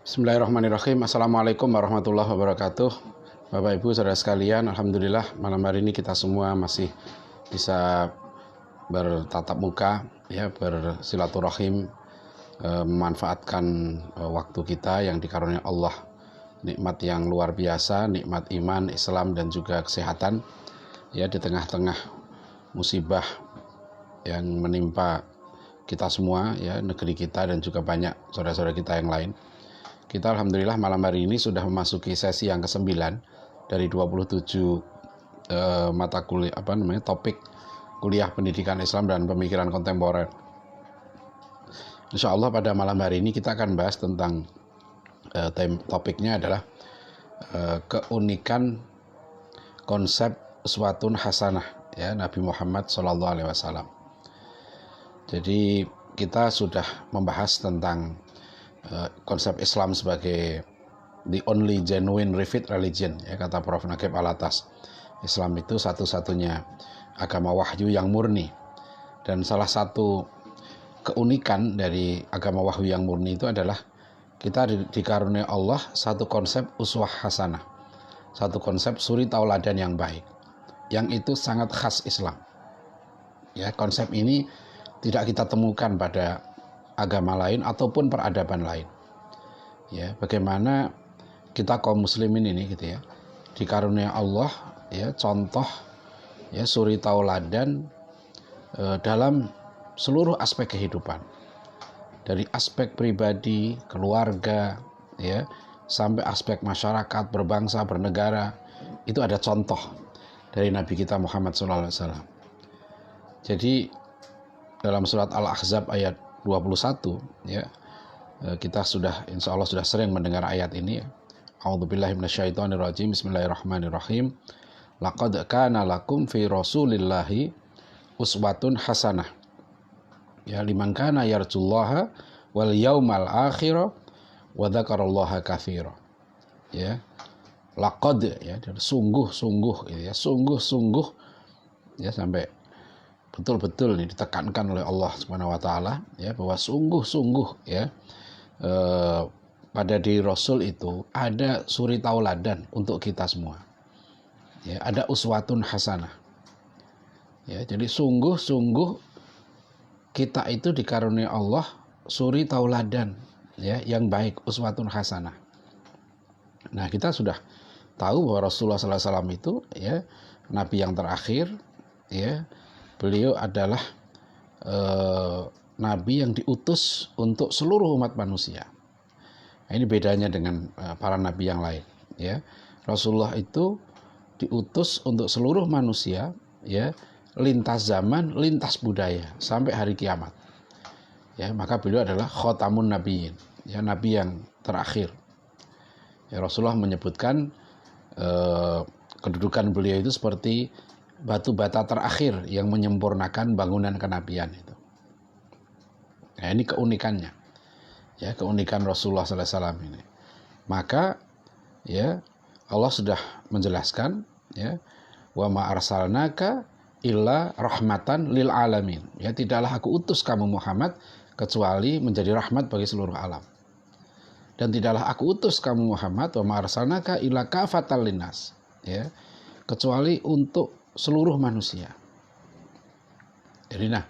Bismillahirrahmanirrahim. Assalamualaikum warahmatullahi wabarakatuh. Bapak Ibu saudara sekalian, alhamdulillah malam hari ini kita semua masih bisa bertatap muka, ya, bersilaturahim, memanfaatkan waktu kita yang dikaruniai Allah, nikmat yang luar biasa, nikmat iman, Islam dan juga kesehatan, ya, di tengah-tengah musibah yang menimpa kita semua, ya, negeri kita dan juga banyak saudara-saudara kita yang lain. Kita alhamdulillah malam hari ini sudah memasuki sesi yang ke-9 dari 27 mata kuliah topik kuliah pendidikan Islam dan pemikiran kontemporer. Insya Allah pada malam hari ini kita akan bahas tentang topiknya adalah keunikan konsep uswatun hasanah, ya, Nabi Muhammad SAW. Jadi kita sudah membahas tentang konsep Islam sebagai the only genuine revealed religion, ya, kata Prof. Naqib Alatas. Islam itu satu-satunya agama wahyu yang murni, dan salah satu keunikan dari agama wahyu yang murni itu adalah kita dikaruniai Allah satu konsep uswah hasanah, satu konsep suri tauladan yang baik, yang itu sangat khas Islam, ya. Konsep ini tidak kita temukan pada agama lain ataupun peradaban lain, ya. Bagaimana kita kaum muslimin ini, gitu ya, dikaruniai Allah, ya, contoh, ya, suri tauladan dalam seluruh aspek kehidupan, dari aspek pribadi, keluarga, ya, sampai aspek masyarakat, berbangsa, bernegara. Itu ada contoh dari Nabi kita Muhammad SAW. Jadi dalam surat Al-Ahzab ayat 21, ya, kita sudah insya Allah sudah sering mendengar ayat ini, ya. A'udzubillahi minasyaitonirrajim. Bismillahirrahmanirrahim. Laqad kana lakum fi rasulillahi uswatun hasanah, ya, liman kana yarjullaha wal yaumal akhir wa dzakarallaha katsira. Ya, laqad, ya, sungguh-sungguh, ya, sungguh-sungguh, ya, sampai betul-betul nih ditekankan oleh Allah Subhanahu wa taala, ya, bahwa sungguh-sungguh, ya, pada diri Rasul itu ada suri tauladan untuk kita semua, ya, ada uswatun hasanah, ya. Jadi sungguh-sungguh kita itu dikaruniai Allah suri tauladan, ya, yang baik, uswatun hasanah. Nah, kita sudah tahu bahwa Rasulullah SAW itu, ya, Nabi yang terakhir, ya. Beliau adalah Nabi yang diutus untuk seluruh umat manusia. Nah, ini bedanya dengan para Nabi yang lain, ya. Rasulullah itu diutus untuk seluruh manusia, ya, lintas zaman, lintas budaya, sampai hari kiamat, ya. Maka beliau adalah khotamun nabiyyin, ya, Nabi yang terakhir, ya. Rasulullah menyebutkan kedudukan beliau itu seperti batu bata terakhir yang menyempurnakan bangunan kenabian itu. Nah, ini keunikannya, ya, keunikan Rasulullah SAW ini. Maka, ya, Allah sudah menjelaskan, ya, wa ma arsalnaka illa rahmatan lil alamin, ya, tidaklah aku utus kamu Muhammad kecuali menjadi rahmat bagi seluruh alam. Dan tidaklah aku utus kamu Muhammad wa ma arsalnaka illa kafatan linnas, ya, kecuali untuk seluruh manusia. Jadi, nah,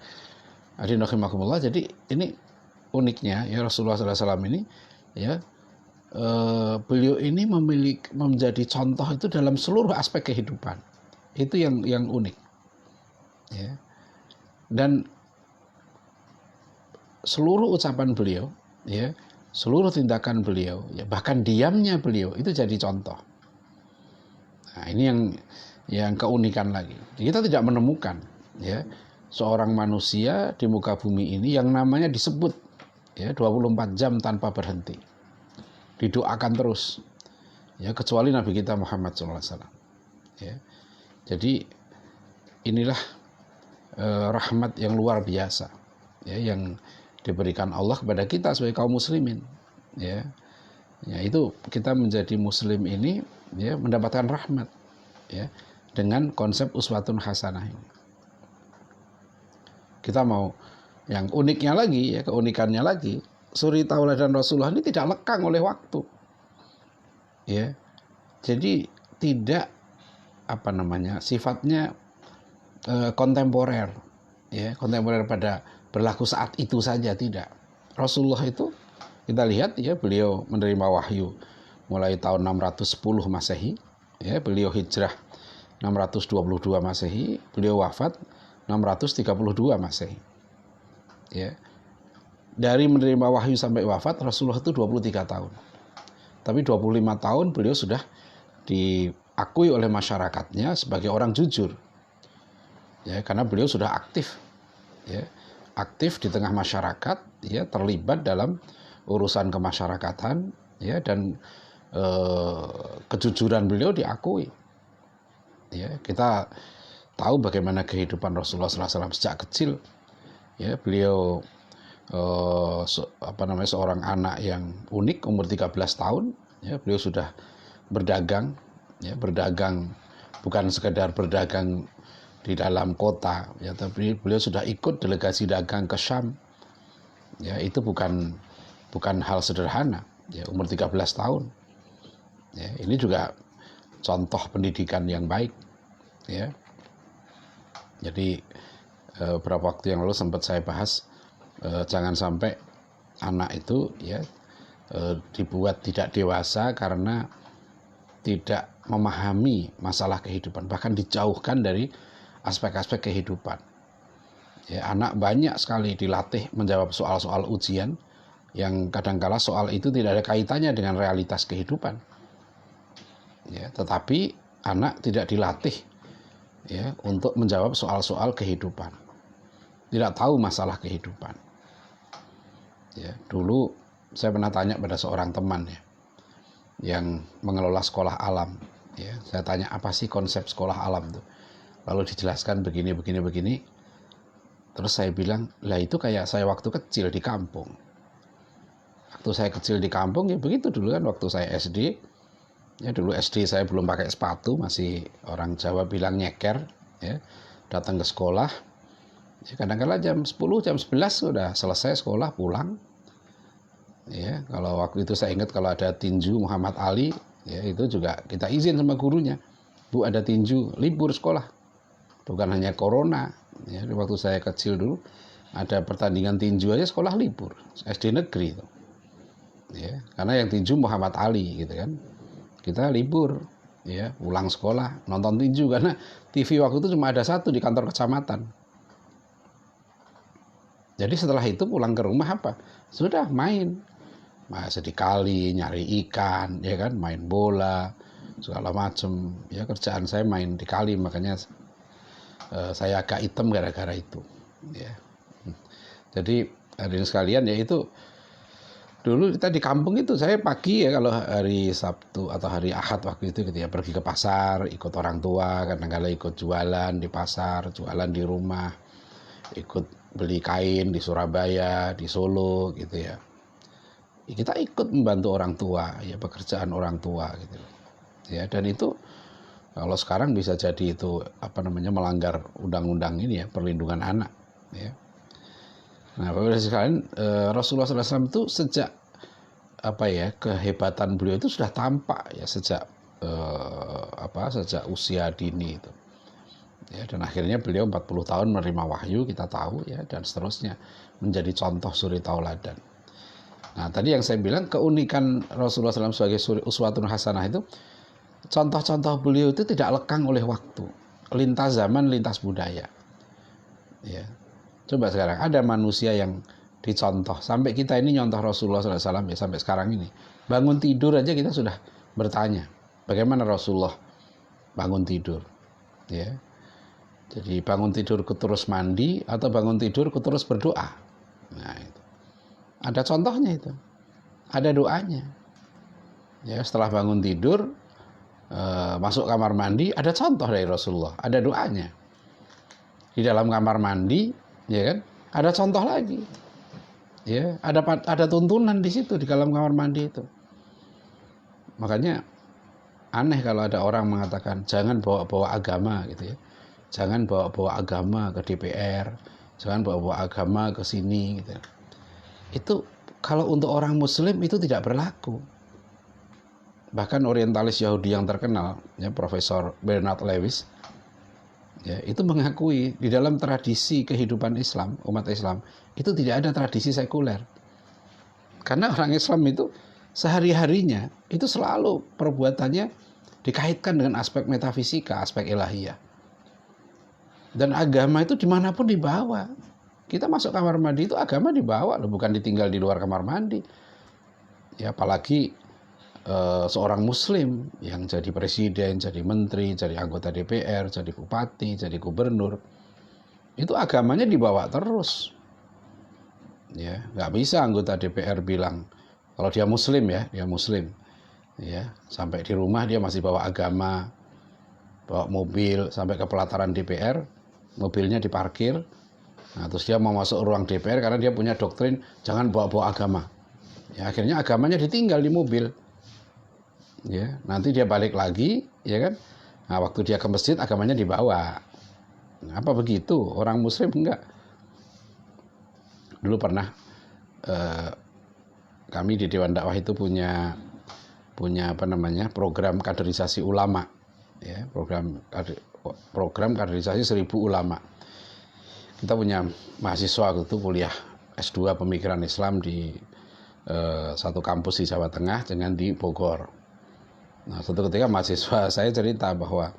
adinakumullah, jadi ini uniknya, ya, Rasulullah SAW ini, ya, beliau ini menjadi contoh itu dalam seluruh aspek kehidupan. Itu yang unik, ya. Dan seluruh ucapan beliau, ya, seluruh tindakan beliau, ya, bahkan diamnya beliau itu jadi contoh. Nah, ini yang keunikan lagi. Kita tidak menemukan, ya, seorang manusia di muka bumi ini yang namanya disebut, ya, 24 jam tanpa berhenti, didoakan terus, ya, kecuali Nabi kita Muhammad SAW, ya. Jadi inilah rahmat yang luar biasa, ya, yang diberikan Allah kepada kita sebagai kaum muslimin, ya. Ya, itu kita menjadi muslim ini, ya, mendapatkan rahmat, ya, dengan konsep uswatun hasanah ini. Kita mau yang uniknya lagi, ya, keunikannya lagi, suri tauladan Rasulullah ini tidak lekang oleh waktu. Ya. Jadi tidak sifatnya kontemporer. Ya, kontemporer pada berlaku saat itu saja, tidak. Rasulullah itu kita lihat ya, beliau menerima wahyu mulai tahun 610 Masehi, ya, beliau hijrah 622 Masehi, beliau wafat 632 Masehi. Ya. Dari menerima wahyu sampai wafat Rasulullah itu 23 tahun. Tapi 25 tahun beliau sudah diakui oleh masyarakatnya sebagai orang jujur. Ya, karena beliau sudah aktif. Ya, aktif di tengah masyarakat, ya, terlibat dalam urusan kemasyarakatan, ya, dan kejujuran beliau diakui. Ya, kita tahu bagaimana kehidupan Rasulullah SAW sejak kecil. Ya, beliau seorang anak yang unik, umur 13 tahun, ya, beliau sudah berdagang, ya, berdagang bukan sekedar berdagang di dalam kota, ya, tapi beliau sudah ikut delegasi dagang ke Syam. Ya, itu bukan hal sederhana, ya, umur 13 tahun. Ya, ini juga contoh pendidikan yang baik, ya. Jadi beberapa waktu yang lalu sempat saya bahas, jangan sampai anak itu, ya, dibuat tidak dewasa karena tidak memahami masalah kehidupan, bahkan dijauhkan dari aspek-aspek kehidupan. Ya, anak banyak sekali dilatih menjawab soal-soal ujian yang kadangkala soal itu tidak ada kaitannya dengan realitas kehidupan. Ya, tetapi anak tidak dilatih, ya, untuk menjawab soal-soal kehidupan, tidak tahu masalah kehidupan. Ya, dulu saya pernah tanya pada seorang teman, ya, yang mengelola sekolah alam. Ya, saya tanya, apa sih konsep sekolah alam itu? Lalu dijelaskan begini. Terus saya bilang, lah itu kayak saya waktu kecil di kampung. Waktu saya kecil di kampung ya begitu dulu kan, waktu saya SD. Ya, dulu SD saya belum pakai sepatu, masih orang Jawa bilang nyeker. Ya, datang ke sekolah. Ya, kadang-kadang jam 10, jam 11 sudah selesai sekolah, pulang. Ya, kalau waktu itu saya ingat kalau ada tinju Muhammad Ali, ya, itu juga kita izin sama gurunya. Bu, ada tinju, libur sekolah. Bukan hanya corona, ya, waktu saya kecil dulu ada pertandingan tinju aja sekolah libur, SD negeri itu. Ya, karena yang tinju Muhammad Ali gitu kan. Kita libur, ya, pulang sekolah nonton tinju karena TV waktu itu cuma ada satu di kantor kecamatan. Jadi setelah itu pulang ke rumah apa? Sudah main. Masih di kali nyari ikan, ya kan, main bola segala macem. Ya, kerjaan saya main di kali, makanya saya agak hitam gara-gara itu, ya. Jadi hadirin sekalian, ya, itu dulu kita di kampung itu saya pagi, ya, kalau hari Sabtu atau hari Ahad waktu itu gitu, ya, pergi ke pasar ikut orang tua, kadang-kadang ikut jualan di pasar, jualan di rumah, ikut beli kain di Surabaya, di Solo gitu, ya. Kita ikut membantu orang tua, ya, pekerjaan orang tua gitu, ya. Dan itu kalau sekarang bisa jadi itu melanggar undang-undang ini, ya, perlindungan anak, ya. Nah, Bapak Ibu sekalian, Rasulullah SAW itu sejak kehebatan beliau itu sudah tampak, ya, sejak usia dini itu. Ya, dan akhirnya beliau 40 tahun menerima wahyu, kita tahu, ya, dan seterusnya menjadi contoh suri tauladan. Nah, tadi yang saya bilang keunikan Rasulullah SAW sebagai uswatun hasanah itu, contoh-contoh beliau itu tidak lekang oleh waktu, lintas zaman, lintas budaya. Ya. Coba sekarang ada manusia yang dicontoh, sampai kita ini nyontoh Rasulullah SAW, ya, sampai sekarang ini. Bangun tidur aja kita sudah bertanya, bagaimana Rasulullah bangun tidur? Ya. Jadi bangun tidur terus mandi atau bangun tidur terus berdoa? Nah, itu. Ada contohnya itu. Ada doanya. Ya, setelah bangun tidur, masuk kamar mandi, ada contoh dari Rasulullah, ada doanya. Di dalam kamar mandi, ya kan, ada contoh lagi. Ya, ada tuntunan di situ di dalam kamar mandi itu. Makanya aneh kalau ada orang mengatakan jangan bawa-bawa agama gitu, ya. Jangan bawa-bawa agama ke DPR, jangan bawa-bawa agama ke sini gitu. Itu Kalau untuk orang Muslim itu tidak berlaku. Bahkan orientalis Yahudi yang terkenal, ya, Profesor Bernard Lewis, ya, itu mengakui di dalam tradisi kehidupan Islam, umat Islam, itu tidak ada tradisi sekuler. Karena orang Islam itu sehari-harinya itu selalu perbuatannya dikaitkan dengan aspek metafisika, aspek ilahiyah. Dan agama itu dimanapun dibawa. Kita masuk kamar mandi itu agama dibawa loh, bukan ditinggal di luar kamar mandi. Ya, apalagi seorang Muslim yang jadi presiden, jadi menteri, jadi anggota DPR, jadi bupati, jadi gubernur, itu agamanya dibawa terus. Ya, nggak bisa anggota DPR bilang kalau dia Muslim, ya, dia Muslim, ya, sampai di rumah dia masih bawa agama, bawa mobil sampai ke pelataran DPR, mobilnya diparkir, nah, terus dia mau masuk ruang DPR karena dia punya doktrin jangan bawa-bawa agama. Ya, akhirnya agamanya ditinggal di mobil. Ya, nanti dia balik lagi, ya kan? Nah, waktu dia ke masjid agamanya dibawa. Nah, apa begitu? Orang Muslim enggak. Dulu pernah kami di Dewan Dakwah itu punya apa namanya, program kaderisasi ulama, ya, program kaderisasi 1000 ulama. Kita punya mahasiswa itu kuliah S2 pemikiran Islam di satu kampus di Jawa Tengah dengan di Bogor. Nah, suatu ketika mahasiswa saya cerita bahwa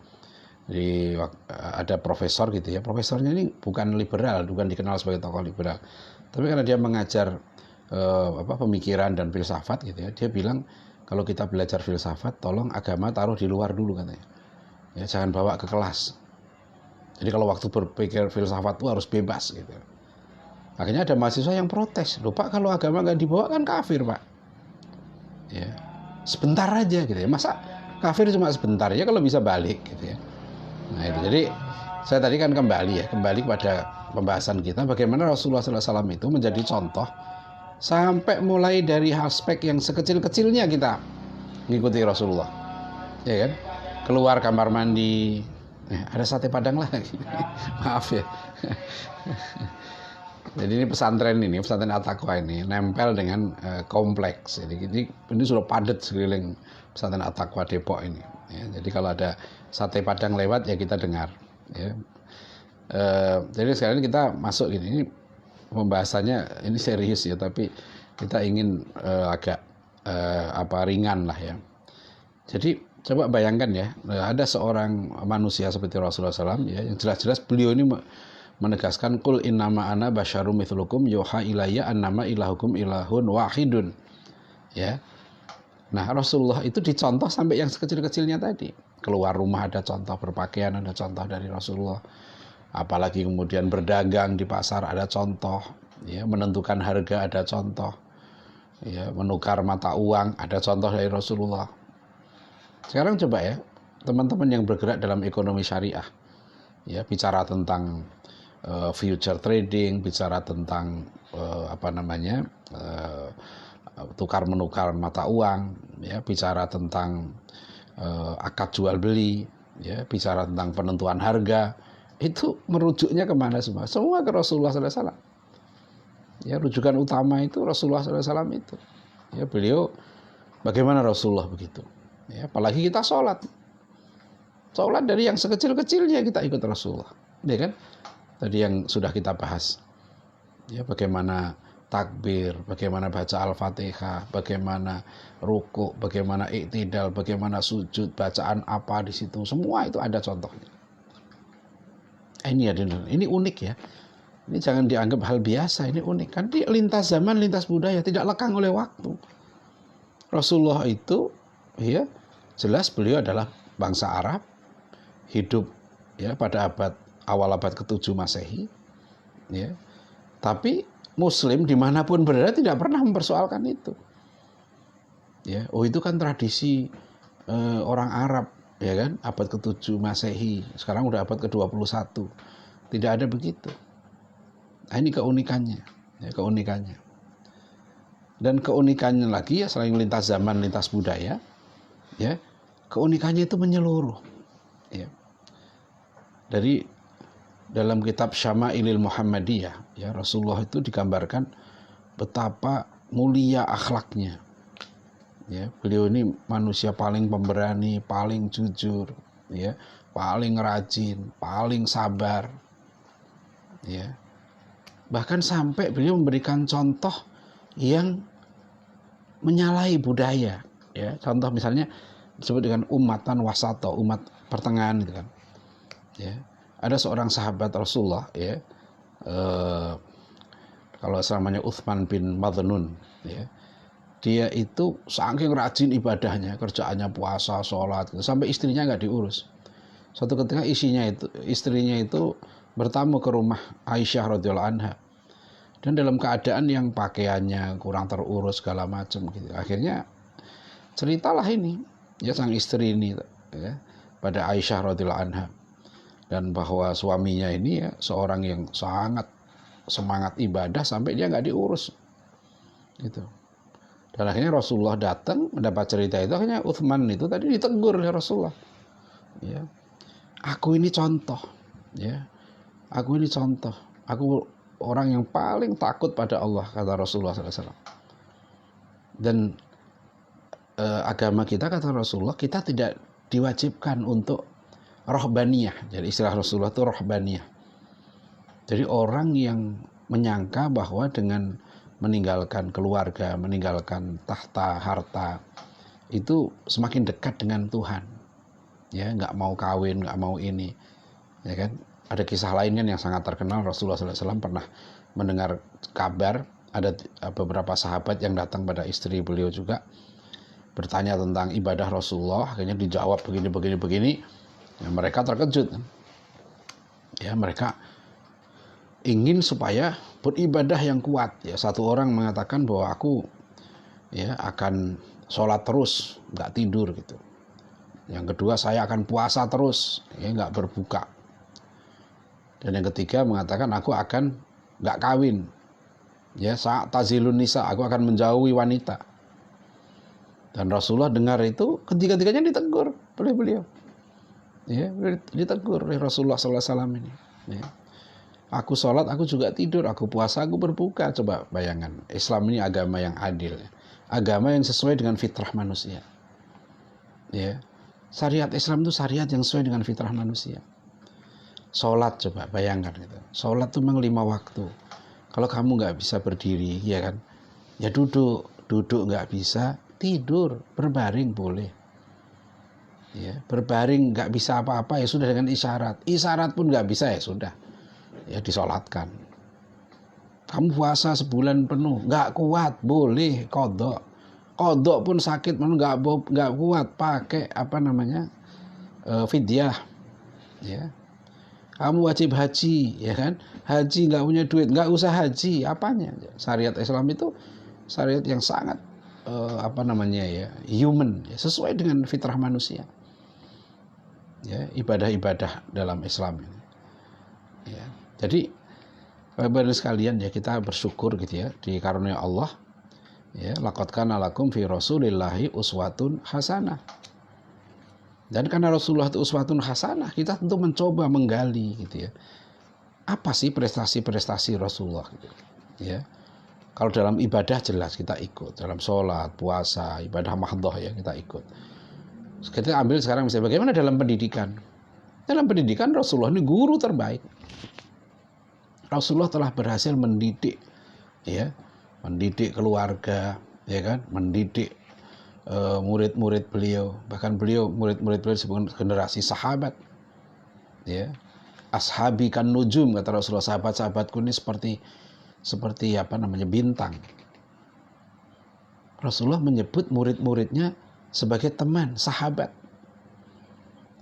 ada profesor gitu ya, profesornya ini bukan liberal, bukan dikenal sebagai tokoh liberal, tapi karena dia mengajar pemikiran dan filsafat gitu ya, dia bilang kalau kita belajar filsafat, tolong agama taruh di luar dulu katanya, ya, jangan bawa ke kelas. Jadi kalau waktu berpikir filsafat itu harus bebas gitu. Akhirnya ada mahasiswa yang protes, loh Pak, kalau agama nggak dibawa kan kafir Pak. Ya, sebentar aja gitu ya, masa kafir cuma sebentar ya, kalau bisa balik gitu ya. Nah itu, jadi saya tadi kan kembali pada pembahasan kita bagaimana Rasulullah SAW itu menjadi contoh sampai mulai dari aspek yang sekecil-kecilnya kita ngikuti Rasulullah, ya kan, keluar kamar mandi, ada sate padang lagi maaf ya. Jadi ini pesantren At-Taqwa ini nempel dengan kompleks. Jadi ini sudah padat sekeliling pesantren At-Taqwa Depok ini. Ya, jadi kalau ada sate padang lewat ya kita dengar. Ya. Jadi sekarang kita masuk gini. Ini pembahasannya ini serius ya, tapi kita ingin agak ringan lah ya. Jadi coba bayangkan ya, ada seorang manusia seperti Rasulullah SAW, ya, yang jelas-jelas beliau ini menegaskan kul innama ana basyarum mithlukum yuha ilayya annama ilahukum ilahun wahidun. Ya. Nah, Rasulullah itu dicontoh sampai yang sekecil-kecilnya tadi. Keluar rumah ada contoh, berpakaian ada contoh dari Rasulullah. Apalagi kemudian berdagang di pasar ada contoh, ya, menentukan harga ada contoh. Ya, menukar mata uang ada contoh dari Rasulullah. Sekarang coba ya, teman-teman yang bergerak dalam ekonomi syariah, ya, bicara tentang future trading, bicara tentang tukar menukar mata uang, ya, bicara tentang akad jual beli, ya, bicara tentang penentuan harga, itu merujuknya kemana semua? Semua ke Rasulullah SAW. Ya, rujukan utama itu Rasulullah SAW itu. Ya, beliau bagaimana Rasulullah begitu. Ya, apalagi kita sholat dari yang sekecil-kecilnya kita ikut Rasulullah, ya kan? Tadi yang sudah kita bahas, ya, bagaimana takbir, bagaimana baca Al-Fatihah, bagaimana ruku, bagaimana iktidal, bagaimana sujud, bacaan apa di situ, semua itu ada contohnya. Ini unik ya. Ini jangan dianggap hal biasa, ini unik. Kan di lintas zaman, lintas budaya, tidak lekang oleh waktu. Rasulullah itu, ya, jelas beliau adalah bangsa Arab, hidup, ya, pada awal abad ke-7 Masehi, ya. Tapi Muslim dimanapun berada tidak pernah mempersoalkan itu. Ya, oh itu kan tradisi orang Arab, ya kan, abad ke-7 Masehi, sekarang udah abad ke-21. Tidak ada begitu. Nah, ini keunikannya, ya, keunikannya. Dan keunikannya lagi ya, selain lintas zaman, lintas budaya, ya, keunikannya itu menyeluruh. Ya. Dari dalam kitab Syama'ilil Muhammadiyah, ya, Rasulullah itu digambarkan betapa mulia akhlaknya. Ya, beliau ini manusia paling pemberani, paling jujur, ya, paling rajin, paling sabar. Ya. Bahkan sampai beliau memberikan contoh yang menyalahi budaya. Ya, contoh misalnya disebut dengan umatan wasato, umat pertengahan gitu kan. Ya. Ada seorang sahabat Rasulullah, ya, kalau namanya Uthman bin Madhnun, ya. Dia itu saking rajin ibadahnya, kerjaannya puasa, sholat, gitu, sampai istrinya nggak diurus. Suatu ketika istrinya itu bertamu ke rumah Aisyah radhiyallahu anha, dan dalam keadaan yang pakaiannya kurang terurus segala macam gitu. Akhirnya ceritalah ini, ya, sang istri ini, ya, pada Aisyah radhiyallahu anha, dan bahwa suaminya ini, ya, seorang yang sangat semangat ibadah sampai dia nggak diurus gitu. Dan akhirnya Rasulullah datang mendapat cerita itu, akhirnya Uthman itu tadi ditegur oleh Rasulullah. Ya, aku ini contoh, ya, aku ini contoh, aku orang yang paling takut pada Allah, kata Rasulullah SAW. Dan agama kita, kata Rasulullah, kita tidak diwajibkan untuk rohbaniyah. Jadi istilah Rasulullah itu rohbaniyah. Jadi orang yang menyangka bahwa dengan meninggalkan keluarga, meninggalkan tahta, harta, itu semakin dekat dengan Tuhan. Ya, nggak mau kawin, nggak mau ini, ya kan? Ada kisah lain kan yang sangat terkenal. Rasulullah SAW pernah mendengar kabar ada beberapa sahabat yang datang pada istri beliau juga bertanya tentang ibadah Rasulullah. Akhirnya dijawab begini. Ya, mereka terkejut. Ya, mereka ingin supaya beribadah yang kuat. Ya, satu orang mengatakan bahwa aku, ya, akan sholat terus, nggak tidur gitu. Yang kedua, saya akan puasa terus, ya, nggak berbuka. Dan yang ketiga mengatakan aku akan nggak kawin, ya, saat tazilun nisa, aku akan menjauhi wanita. Dan Rasulullah dengar itu, ketiga-tiganya ditegur oleh beliau. Ya, ditegur oleh Rasulullah SAW ini. Ya. Aku sholat, aku juga tidur, aku puasa, aku berbuka. Coba bayangkan, Islam ini agama yang adil, ya. Agama yang sesuai dengan fitrah manusia. Ya. Syariat Islam itu syariat yang sesuai dengan fitrah manusia. Sholat, coba bayangkan gitu. Sholat itu memang 5 waktu. Kalau kamu nggak bisa berdiri, ya kan, ya duduk nggak bisa, tidur, berbaring boleh. Ya, berbaring nggak bisa apa-apa, ya sudah dengan isyarat pun nggak bisa, ya sudah, ya disolatkan. Kamu puasa sebulan penuh nggak kuat, boleh kodok pun sakit nggak kuat, pakai fidyah. Ya, kamu wajib haji, ya kan, haji nggak punya duit, nggak usah haji, apanya. Syariat Islam itu syariat yang sangat ya, human, ya, sesuai dengan fitrah manusia. Ya, ibadah-ibadah dalam Islam ini. Ya, jadi Bapak-Ibu sekalian, ya, kita bersyukur gitu, ya, di karunia Allah, ya, laqad kana lakum fi Rasulillahi uswatun hasanah. Dan karena Rasulullah itu uswatun hasanah, kita tentu mencoba menggali gitu, ya, apa sih prestasi-prestasi Rasulullah gitu. Ya. Kalau dalam ibadah jelas kita ikut, dalam sholat, puasa, ibadah mahdhah, ya, kita ikut. Kita ambil sekarang misalnya bagaimana dalam pendidikan. Dalam pendidikan Rasulullah ini guru terbaik. Rasulullah telah berhasil mendidik, ya, mendidik keluarga, ya kan, mendidik murid-murid beliau, bahkan murid-murid beliau disebut generasi sahabat, ya. Ashabi kan nujum, kata Rasulullah, sahabat-sahabatku ini seperti bintang. Rasulullah menyebut murid-muridnya sebagai teman, sahabat.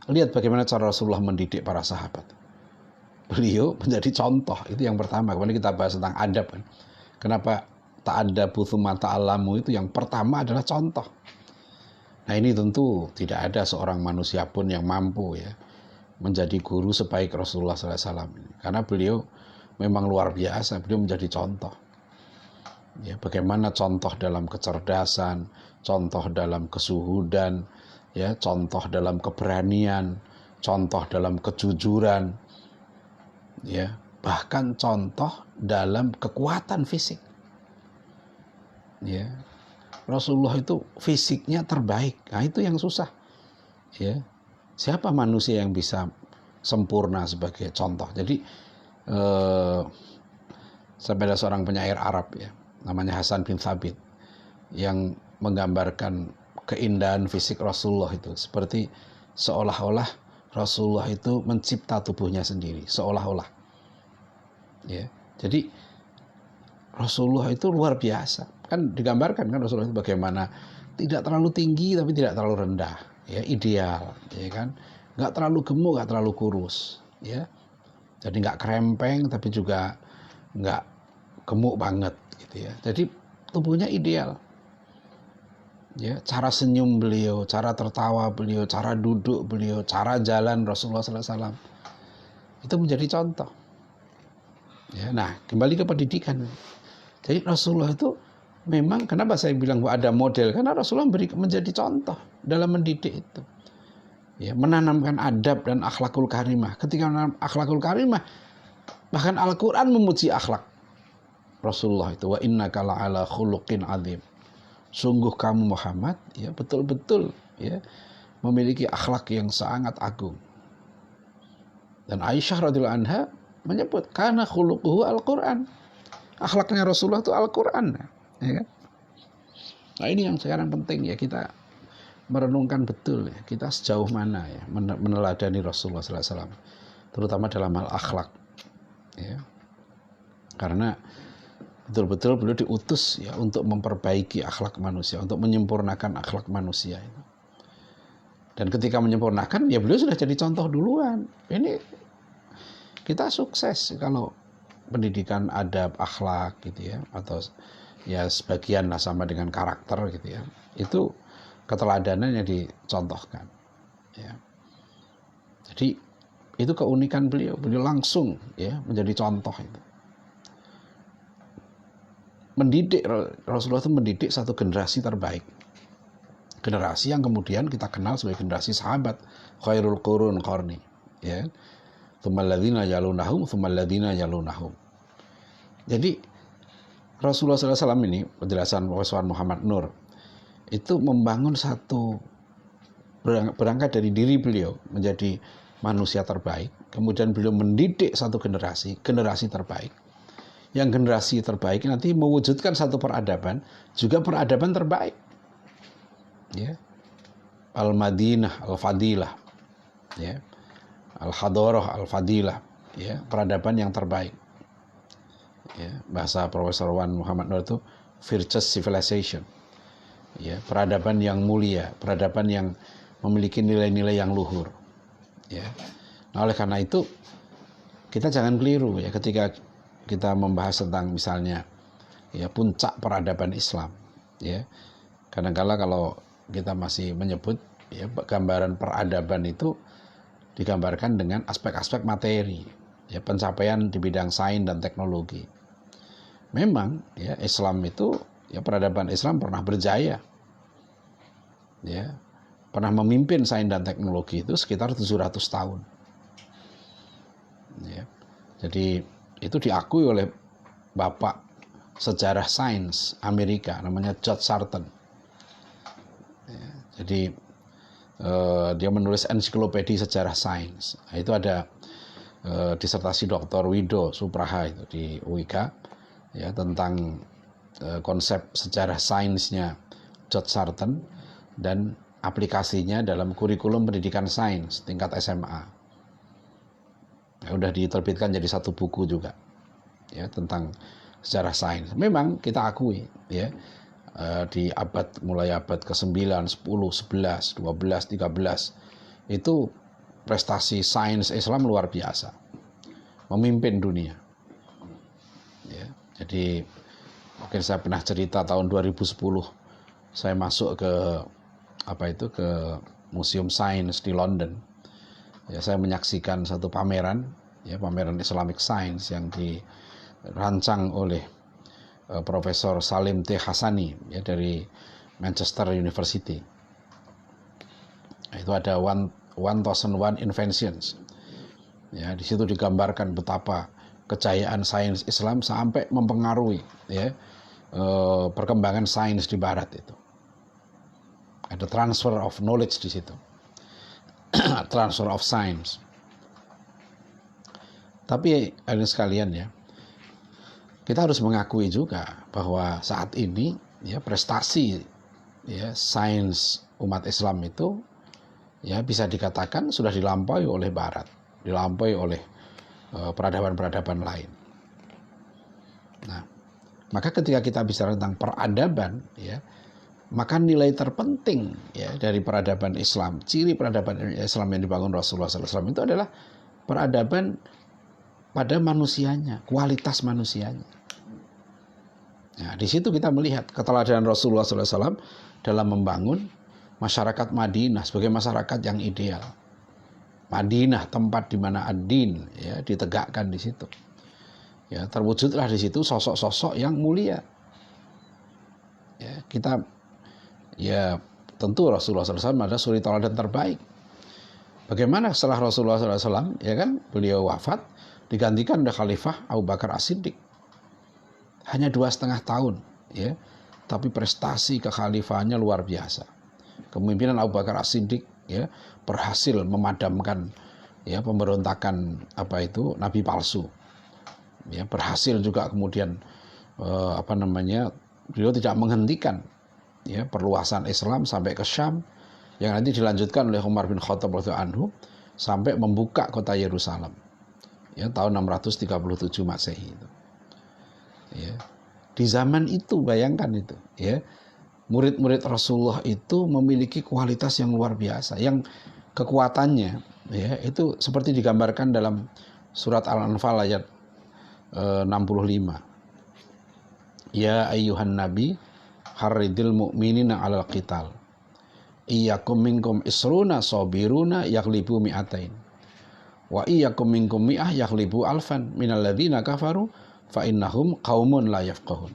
Lihat bagaimana cara Rasulullah mendidik para sahabat. Beliau menjadi contoh, itu yang pertama. Kemudian kita bahas tentang adab kan. Kenapa ta'adabu tsumma ta'allamu, itu yang pertama adalah contoh. Nah, ini tentu tidak ada seorang manusia pun yang mampu, ya, menjadi guru sebaik Rasulullah SAW ini. Karena beliau memang luar biasa, beliau menjadi contoh. Ya, bagaimana contoh dalam kecerdasan, contoh dalam kesuhudan, ya, contoh dalam keberanian, contoh dalam kejujuran, ya, bahkan contoh dalam kekuatan fisik. Ya, Rasulullah itu fisiknya terbaik. Nah, itu yang susah. Ya, siapa manusia yang bisa sempurna sebagai contoh? Jadi sampai ada seorang penyair Arab ya, namanya Hasan bin Thabit, yang menggambarkan keindahan fisik Rasulullah itu seperti seolah-olah Rasulullah itu mencipta tubuhnya sendiri, seolah-olah. Ya, jadi Rasulullah itu luar biasa. Kan digambarkan kan Rasulullah itu bagaimana tidak terlalu tinggi tapi tidak terlalu rendah, ya ideal, ya kan? Nggak terlalu gemuk, nggak terlalu kurus, ya. Jadi nggak krempeng tapi juga nggak gemuk banget, gitu ya. Jadi tubuhnya ideal. Ya, cara senyum beliau, cara tertawa beliau, cara duduk beliau, cara jalan Rasulullah SAW itu menjadi contoh. Ya, nah kembali ke pendidikan. Jadi Rasulullah itu memang, kenapa saya bilang bahwa ada model? Karena Rasulullah menjadi contoh dalam mendidik itu. Ya, menanamkan adab dan akhlakul karimah. Ketika menanam akhlakul karimah, bahkan Al-Quran memuji akhlak Rasulullah itu. Wa innaka la'ala khuluqin azim. Sungguh kamu Muhammad, ya betul-betul ya memiliki akhlak yang sangat agung. Dan Aisyah radhiyallahu anha menyebut karena khuluquhu Al-Quran. Akhlaknya Rasulullah itu Al-Quran, ya kan? Nah ini yang sekarang penting ya, kita merenungkan betul ya, kita sejauh mana ya meneladani Rasulullah SAW, terutama dalam hal akhlak, ya. Karena betul-betul beliau diutus ya untuk memperbaiki akhlak manusia, untuk menyempurnakan akhlak manusia itu. Dan ketika menyempurnakan, ya beliau sudah jadi contoh duluan. Ini kita sukses kalau pendidikan adab akhlak gitu ya, atau ya sebagian lah sama dengan karakter gitu ya. Itu keteladanan yang dicontohkan. Ya. Jadi itu keunikan beliau langsung ya menjadi contoh itu. Mendidik, Rasulullah itu mendidik satu generasi terbaik, generasi yang kemudian kita kenal sebagai generasi sahabat, khairul qurun qarni, ya, tsummal ladzina yalunahum tsummal ladzina yalunahum. Jadi Rasulullah SAW ini, penjelasan Profesor Muhammad Nur, itu membangun satu, berangkat dari diri beliau menjadi manusia terbaik, kemudian beliau mendidik satu generasi terbaik. Yang generasi terbaik nanti mewujudkan satu peradaban, juga peradaban terbaik. Ya. Al-Madinah, Al-Fadilah. Ya. Al-Hadarah, Al-Fadilah. Ya, peradaban yang terbaik. Ya, bahasa Profesor Wan Muhammad Nur itu virtuous civilization. Ya, peradaban yang mulia, peradaban yang memiliki nilai-nilai yang luhur. Ya. Nah, oleh karena itu kita jangan keliru ya ketika kita membahas tentang misalnya ya puncak peradaban Islam, ya. Kadang-kala kalau kita masih menyebut ya gambaran peradaban itu digambarkan dengan aspek-aspek materi, ya pencapaian di bidang sains dan teknologi. Memang ya Islam itu, ya peradaban Islam pernah berjaya. Ya, pernah memimpin sains dan teknologi itu sekitar 700 tahun. Ya. Jadi itu diakui oleh bapak sejarah sains Amerika namanya George Sarton. Ya, jadi dia menulis ensiklopedia sejarah sains. Nah, itu ada disertasi Dr. Wido Supraha itu di UIK ya tentang konsep sejarah sainsnya George Sarton dan aplikasinya dalam kurikulum pendidikan sains tingkat SMA. Ya, udah diterbitkan jadi satu buku juga ya tentang sejarah sains. Memang kita akui ya di mulai abad ke-9, 10, 11, 12, 13 itu prestasi sains Islam luar biasa, memimpin dunia. Ya, jadi mungkin saya pernah cerita tahun 2010 saya masuk ke ke Museum Sains di London. Ya, saya menyaksikan satu pameran, ya pameran Islamic Science yang dirancang oleh Profesor Salim T. Hassani ya dari Manchester University. Itu ada 1001 Inventions. Ya, di situ digambarkan betapa kejayaan sains Islam sampai mempengaruhi ya perkembangan sains di barat itu. Ada transfer of knowledge di situ. Transfer of science. Tapi hadirin sekalian ya, kita harus mengakui juga bahwa saat ini ya prestasi ya sains umat Islam itu ya bisa dikatakan sudah dilampaui oleh barat, dilampaui oleh peradaban-peradaban lain. Nah, maka ketika kita bicara tentang peradaban ya, maka nilai terpenting ya dari peradaban Islam, ciri peradaban Islam yang dibangun Rasulullah SAW itu adalah peradaban pada manusianya, kualitas manusianya. Nah, di situ kita melihat keteladanan Rasulullah SAW dalam membangun masyarakat Madinah sebagai masyarakat yang ideal. Madinah tempat di mana ad-din ya ditegakkan di situ. Ya, terwujudlah di situ sosok-sosok yang mulia. Ya, kita ya tentu Rasulullah SAW adalah suri tauladan terbaik. Bagaimana setelah Rasulullah SAW ya kan beliau wafat digantikan oleh Khalifah Abu Bakar As-Siddiq. Hanya 2,5 tahun ya, tapi prestasi kekhalifahannya luar biasa. Kepemimpinan Abu Bakar As-Siddiq ya berhasil memadamkan ya pemberontakan nabi palsu. Ya, berhasil juga kemudian beliau tidak menghentikan ya perluasan Islam sampai ke Syam yang nanti dilanjutkan oleh Umar bin Khattab radhiyallahu anhu sampai membuka kota Yerusalem ya tahun 637 Masehi itu. Ya. Di zaman itu bayangkan itu ya, murid-murid Rasulullah itu memiliki kualitas yang luar biasa, yang kekuatannya ya itu seperti digambarkan dalam surat Al-Anfal ayat 65. Ya ayyuhan nabi harridil mu'minina 'alal qital. Iyyakum minkum isruna sabiruna yaghlibu mi'atain. Wa iyyakum minkum mi'ah yaghlibu alfan minal ladzina kafaru fa innahum qaumun la yafqahun.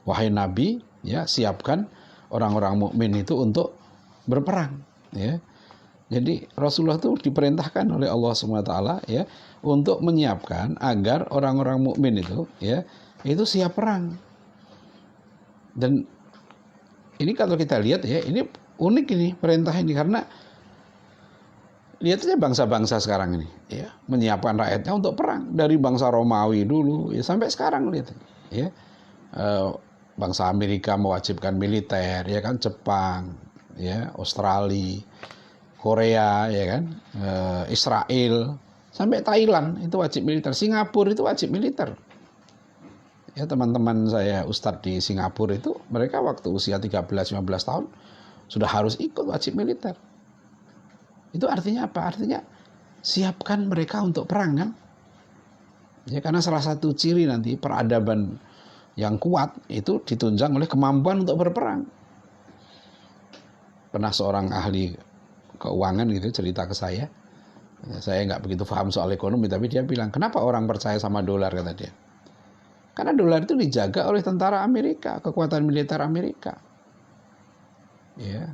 Wahai nabi, ya siapkan orang-orang mukmin itu untuk berperang, ya. Jadi Rasulullah itu diperintahkan oleh Allah SWT ya untuk menyiapkan agar orang-orang mukmin itu ya itu siap perang. Dan ini kalau kita lihat ya ini unik ini perintah ini karena lihat aja bangsa-bangsa sekarang ini ya menyiapkan rakyatnya untuk perang dari bangsa Romawi dulu ya sampai sekarang lihat ya bangsa Amerika mewajibkan militer ya kan, Jepang ya, Australia, Korea ya kan, Israel sampai Thailand itu wajib militer, Singapura itu wajib militer. Ya teman-teman saya Ustadz di Singapura itu mereka waktu usia 13-15 tahun sudah harus ikut wajib militer. Itu artinya apa? Artinya siapkan mereka untuk perang kan? Ya karena salah satu ciri nanti peradaban yang kuat itu ditunjang oleh kemampuan untuk berperang. Pernah seorang ahli keuangan gitu cerita ke saya nggak begitu paham soal ekonomi, tapi dia bilang kenapa orang percaya sama dolar, kata dia. Karena dolar itu dijaga oleh tentara Amerika, kekuatan militer Amerika. Ya.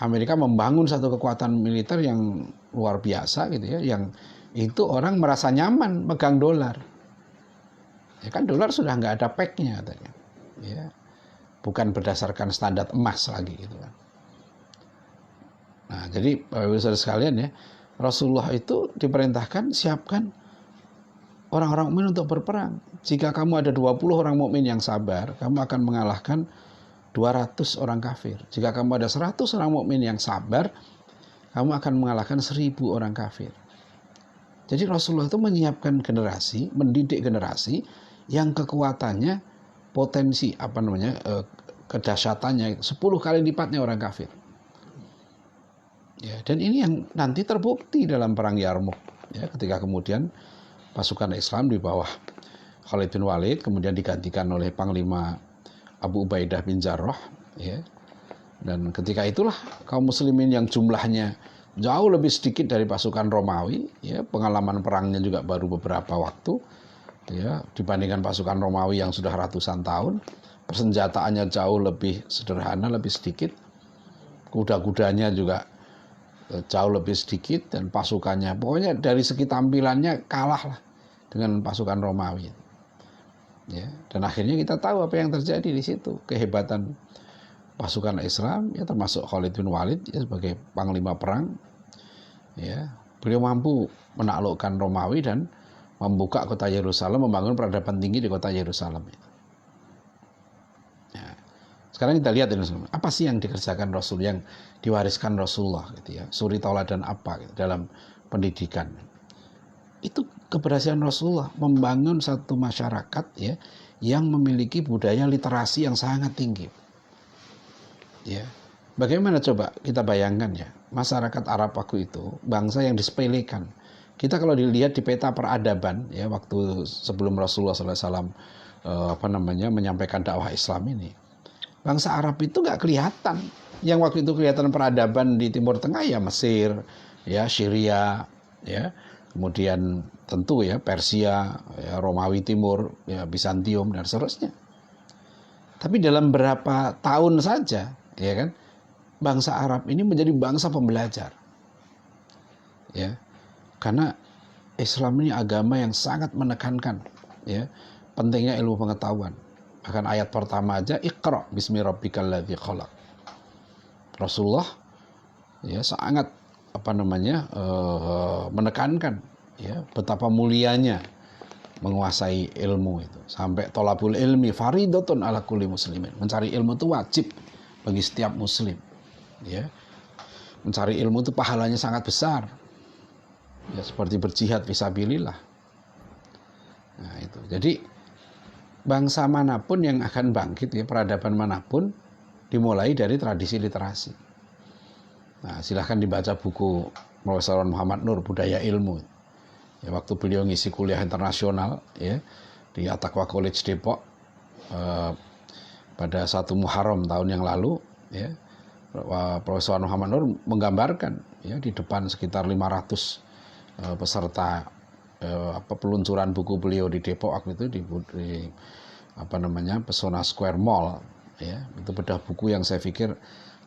Amerika membangun satu kekuatan militer yang luar biasa gitu ya, yang itu orang merasa nyaman pegang dolar. Ya kan dolar sudah nggak ada peknya katanya. Ya. Bukan berdasarkan standar emas lagi gitu kan. Nah, jadi Bapak Ibu Saudara sekalian ya, Rasulullah itu diperintahkan siapkan orang-orang mukmin untuk berperang. Jika kamu ada 20 orang mukmin yang sabar, kamu akan mengalahkan 200 orang kafir. Jika kamu ada 100 orang mukmin yang sabar, kamu akan mengalahkan 1000 orang kafir. Jadi Rasulullah itu menyiapkan generasi, mendidik generasi yang kekuatannya potensi kedahsyatannya 10 kali lipatnya orang kafir. Ya, dan ini yang nanti terbukti dalam perang Yarmuk ya, ketika kemudian pasukan Islam di bawah Khalid bin Walid kemudian digantikan oleh Panglima Abu Ubaidah bin Jarrah ya. Dan ketika itulah kaum muslimin yang jumlahnya jauh lebih sedikit dari pasukan Romawi ya, pengalaman perangnya juga baru beberapa waktu ya dibandingkan pasukan Romawi yang sudah ratusan tahun, persenjataannya jauh lebih sederhana, lebih sedikit, kuda-kudanya juga jauh lebih sedikit, dan pasukannya pokoknya dari segi tampilannya kalah lah dengan pasukan Romawi. ya. Dan akhirnya kita tahu apa yang terjadi di situ, kehebatan pasukan Islam, ya, termasuk Khalid bin Walid, ya, sebagai panglima perang, ya. Beliau mampu menaklukkan Romawi dan membuka kota Yerusalem, membangun peradaban tinggi di kota Yerusalem. Ya. Sekarang kita lihat ini, apa sih yang dikerjakan Rasul, yang diwariskan Rasulullah, gitu ya, suri tauladan apa gitu, dalam pendidikan. Itu keberhasilan Rasulullah membangun satu masyarakat, ya, yang memiliki budaya literasi yang sangat tinggi. Ya. Bagaimana coba kita bayangkan, ya, masyarakat Arab waktu itu bangsa yang disepelekan. Kita kalau dilihat di peta peradaban, ya, waktu sebelum Rasulullah SAW menyampaikan dakwah Islam ini, bangsa Arab itu nggak kelihatan. Yang waktu itu kelihatan peradaban di Timur Tengah, ya, Mesir, ya, Syria, ya, kemudian tentu, ya, Persia, ya, Romawi Timur, ya, Bizantium dan seterusnya. Tapi dalam berapa tahun saja, ya kan, bangsa Arab ini menjadi bangsa pembelajar, ya, karena Islam ini agama yang sangat menekankan, ya, pentingnya ilmu pengetahuan. Bahkan ayat pertama aja, Iqra bismi rabbikal ladzi khalaq. Rasulullah, ya, sangat menekankan, ya, betapa mulianya menguasai ilmu itu, sampai tolabul ilmi faridatun ala kulli muslimin. Mencari ilmu itu wajib bagi setiap muslim, ya. Mencari ilmu itu pahalanya sangat besar, ya, seperti berjihad fisabilillah. Nah, itu. Jadi bangsa manapun yang akan bangkit, ya, peradaban manapun dimulai dari tradisi literasi. Nah, silahkan dibaca buku Profesor Muhammad Nur, Budaya Ilmu. Ya, waktu beliau ngisi kuliah internasional, ya, di At-Taqwa College Depok pada 1 Muharram tahun yang lalu, ya, Profesor Muhammad Nur menggambarkan, ya, di depan sekitar 500 peserta peluncuran buku beliau di Depok waktu itu, di Pesona Square Mall, ya. Itu bedah buku yang saya pikir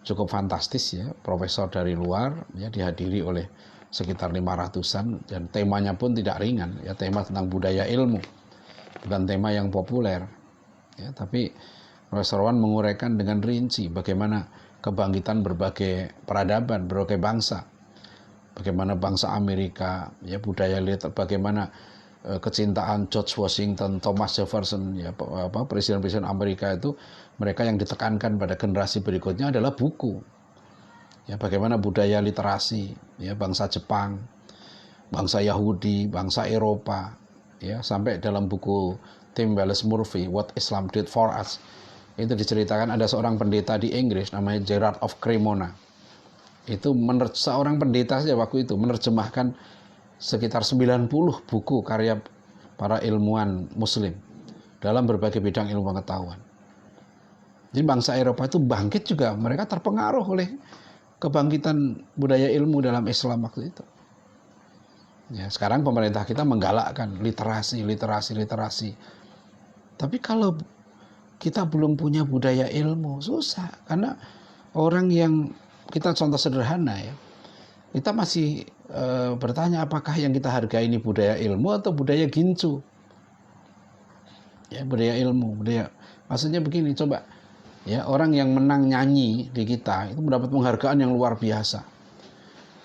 cukup fantastis, ya, profesor dari luar, ya, dihadiri oleh sekitar 500-an, dan temanya pun tidak ringan, ya, tema tentang budaya ilmu, bukan tema yang populer, ya, tapi Profesor Wan menguraikan dengan rinci bagaimana kebangkitan berbagai peradaban, berbagai bangsa, bagaimana bangsa Amerika, ya, budaya liter, bagaimana kecintaan George Washington, Thomas Jefferson, ya, presiden-presiden Amerika itu, mereka yang ditekankan pada generasi berikutnya adalah buku. Ya, bagaimana budaya literasi, ya, bangsa Jepang, bangsa Yahudi, bangsa Eropa, ya, sampai dalam buku Tim Wallace-Murphy, What Islam Did for Us, itu diceritakan ada seorang pendeta di Inggris namanya Gerard of Cremona. Itu seorang pendeta saja waktu itu menerjemahkan sekitar 90 buku karya para ilmuwan muslim dalam berbagai bidang ilmu pengetahuan. Jadi bangsa Eropa itu bangkit juga, mereka terpengaruh oleh kebangkitan budaya ilmu dalam Islam waktu itu. Ya, sekarang pemerintah kita menggalakkan literasi. Tapi kalau kita belum punya budaya ilmu, susah. Karena orang yang, kita contoh sederhana, ya, kita masih bertanya apakah yang kita hargai ini budaya ilmu atau budaya gincu. Ya, budaya ilmu, maksudnya begini, coba, ya, orang yang menang nyanyi di kita itu mendapat penghargaan yang luar biasa.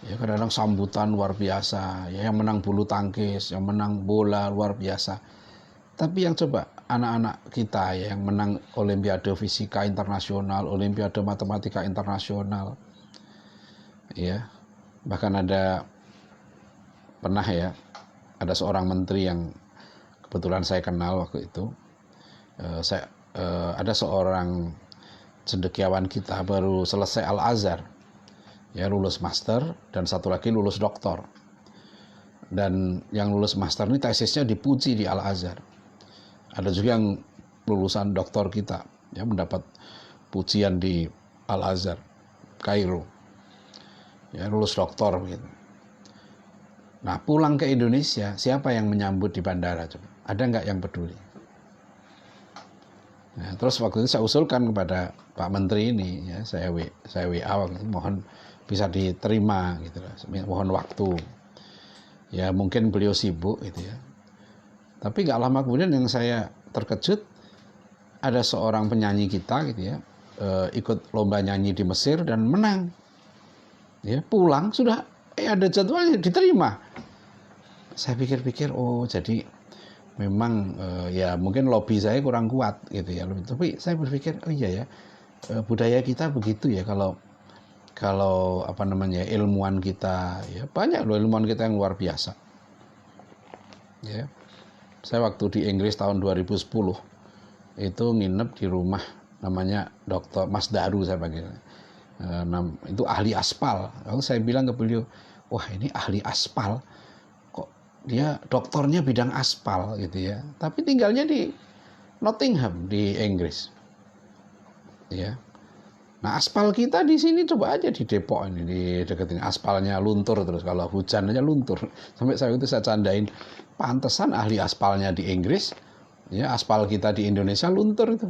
Ya, kadang-kadang sambutan luar biasa, ya, yang menang bulu tangkis, yang menang bola luar biasa. Tapi yang coba anak-anak kita, ya, yang menang olimpiade fisika internasional, olimpiade matematika internasional, ya, bahkan pernah, ya, ada seorang menteri yang kebetulan saya kenal waktu itu, ada seorang cendekiawan kita baru selesai Al-Azhar, ya, lulus master, dan satu lagi lulus doktor. Dan yang lulus master ini tesisnya dipuji di Al-Azhar. Ada juga yang lulusan doktor kita, ya, mendapat pujian di Al-Azhar Kairo, ya, lulus doktor gitu. Nah, pulang ke Indonesia, siapa yang menyambut di bandara coba? Ada nggak yang peduli? Nah, terus waktu itu saya usulkan kepada Pak Menteri ini, ya, saya WA waktu itu, mohon bisa diterima gitu, mohon waktu. Ya, mungkin beliau sibuk gitu, ya. Tapi nggak lama kemudian yang saya terkejut ada seorang penyanyi kita gitu ya, ikut lomba nyanyi di Mesir dan menang. Ya, pulang sudah ada jadwalnya diterima. Saya pikir-pikir, oh jadi memang ya mungkin lobby saya kurang kuat gitu ya. Tapi saya berpikir, oh iya ya, budaya kita begitu ya, kalau apa namanya, ilmuwan kita ya, banyak loh ilmuwan kita yang luar biasa. Ya. Saya waktu di Inggris tahun 2010 itu nginep di rumah namanya Dokter Mas Daru, saya panggil. Itu ahli aspal. Lalu saya bilang ke beliau, wah ini ahli aspal, kok dia doktornya bidang aspal gitu ya, tapi tinggalnya di Nottingham di Inggris. Ya. Nah, aspal kita di sini coba aja di Depok ini, di deketin aspalnya luntur terus, kalau hujan aja luntur. Sampai saya itu saya candain, pantesan ahli aspalnya di Inggris, ya aspal kita di Indonesia luntur itu.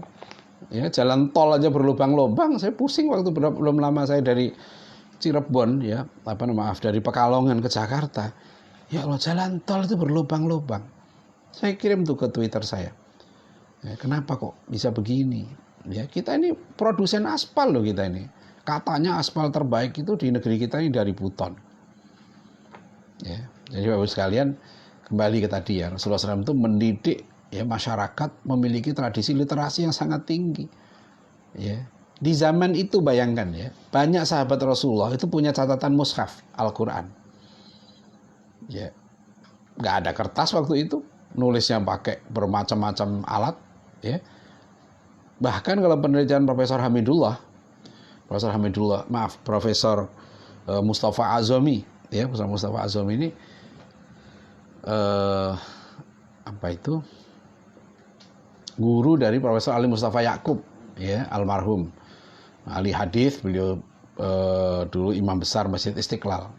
Ya, jalan tol aja berlubang-lubang. Saya pusing waktu belum lama saya dari Cirebon ya, dari Pekalongan ke Jakarta. Ya Allah, jalan tol itu berlubang-lubang. Saya kirim tuh ke Twitter saya. Ya, kenapa kok bisa begini? Ya, kita ini produsen aspal loh kita ini. Katanya aspal terbaik itu di negeri kita ini dari Buton. Ya, jadi Bapak sekalian, kembali ke tadi ya, Rasulullah SAW itu mendidik ya masyarakat memiliki tradisi literasi yang sangat tinggi. Ya, di zaman itu bayangkan ya, banyak sahabat Rasulullah itu punya catatan mushaf Al-Quran. Ya, nggak ada kertas waktu itu, nulisnya pakai bermacam-macam alat. Ya, bahkan kalau penelitian Profesor Mustafa Azami, ya, Profesor Mustafa Azami ini guru dari Profesor Ali Mustafa Yakub, ya, almarhum ahli hadis, beliau dulu imam besar Masjid Istiqlal.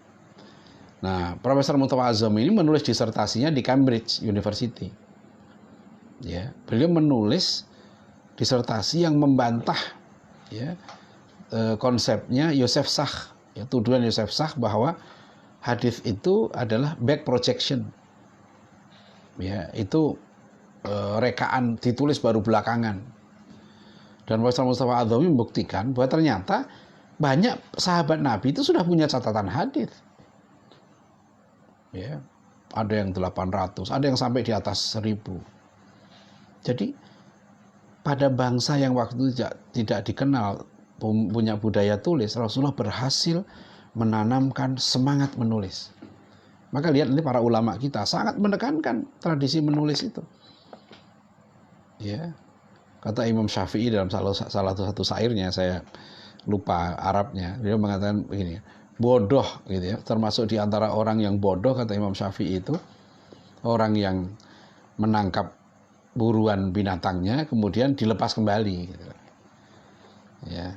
Nah, Profesor Mustafa Azami ini menulis disertasinya di Cambridge University. Ya, beliau menulis disertasi yang membantah ya konsepnya Yosef Sach, ya, tuduhan Yosef Sach bahwa hadis itu adalah back projection. Ya, itu rekaan ditulis baru belakangan. Dan Profesor Mustafa Azami membuktikan bahwa ternyata banyak sahabat Nabi itu sudah punya catatan hadis. Ya, ada yang 800, ada yang sampai di atas 1000. Jadi pada bangsa yang waktu itu tidak dikenal punya budaya tulis, Rasulullah berhasil menanamkan semangat menulis. Maka lihat ini para ulama kita sangat menekankan tradisi menulis itu. Ya, kata Imam Syafi'i dalam salah satu syairnya, saya lupa Arabnya, dia mengatakan begini, bodoh gitu ya, termasuk di antara orang yang bodoh, kata Imam Syafi'i itu orang yang menangkap buruan binatangnya kemudian dilepas kembali gitu. Ya.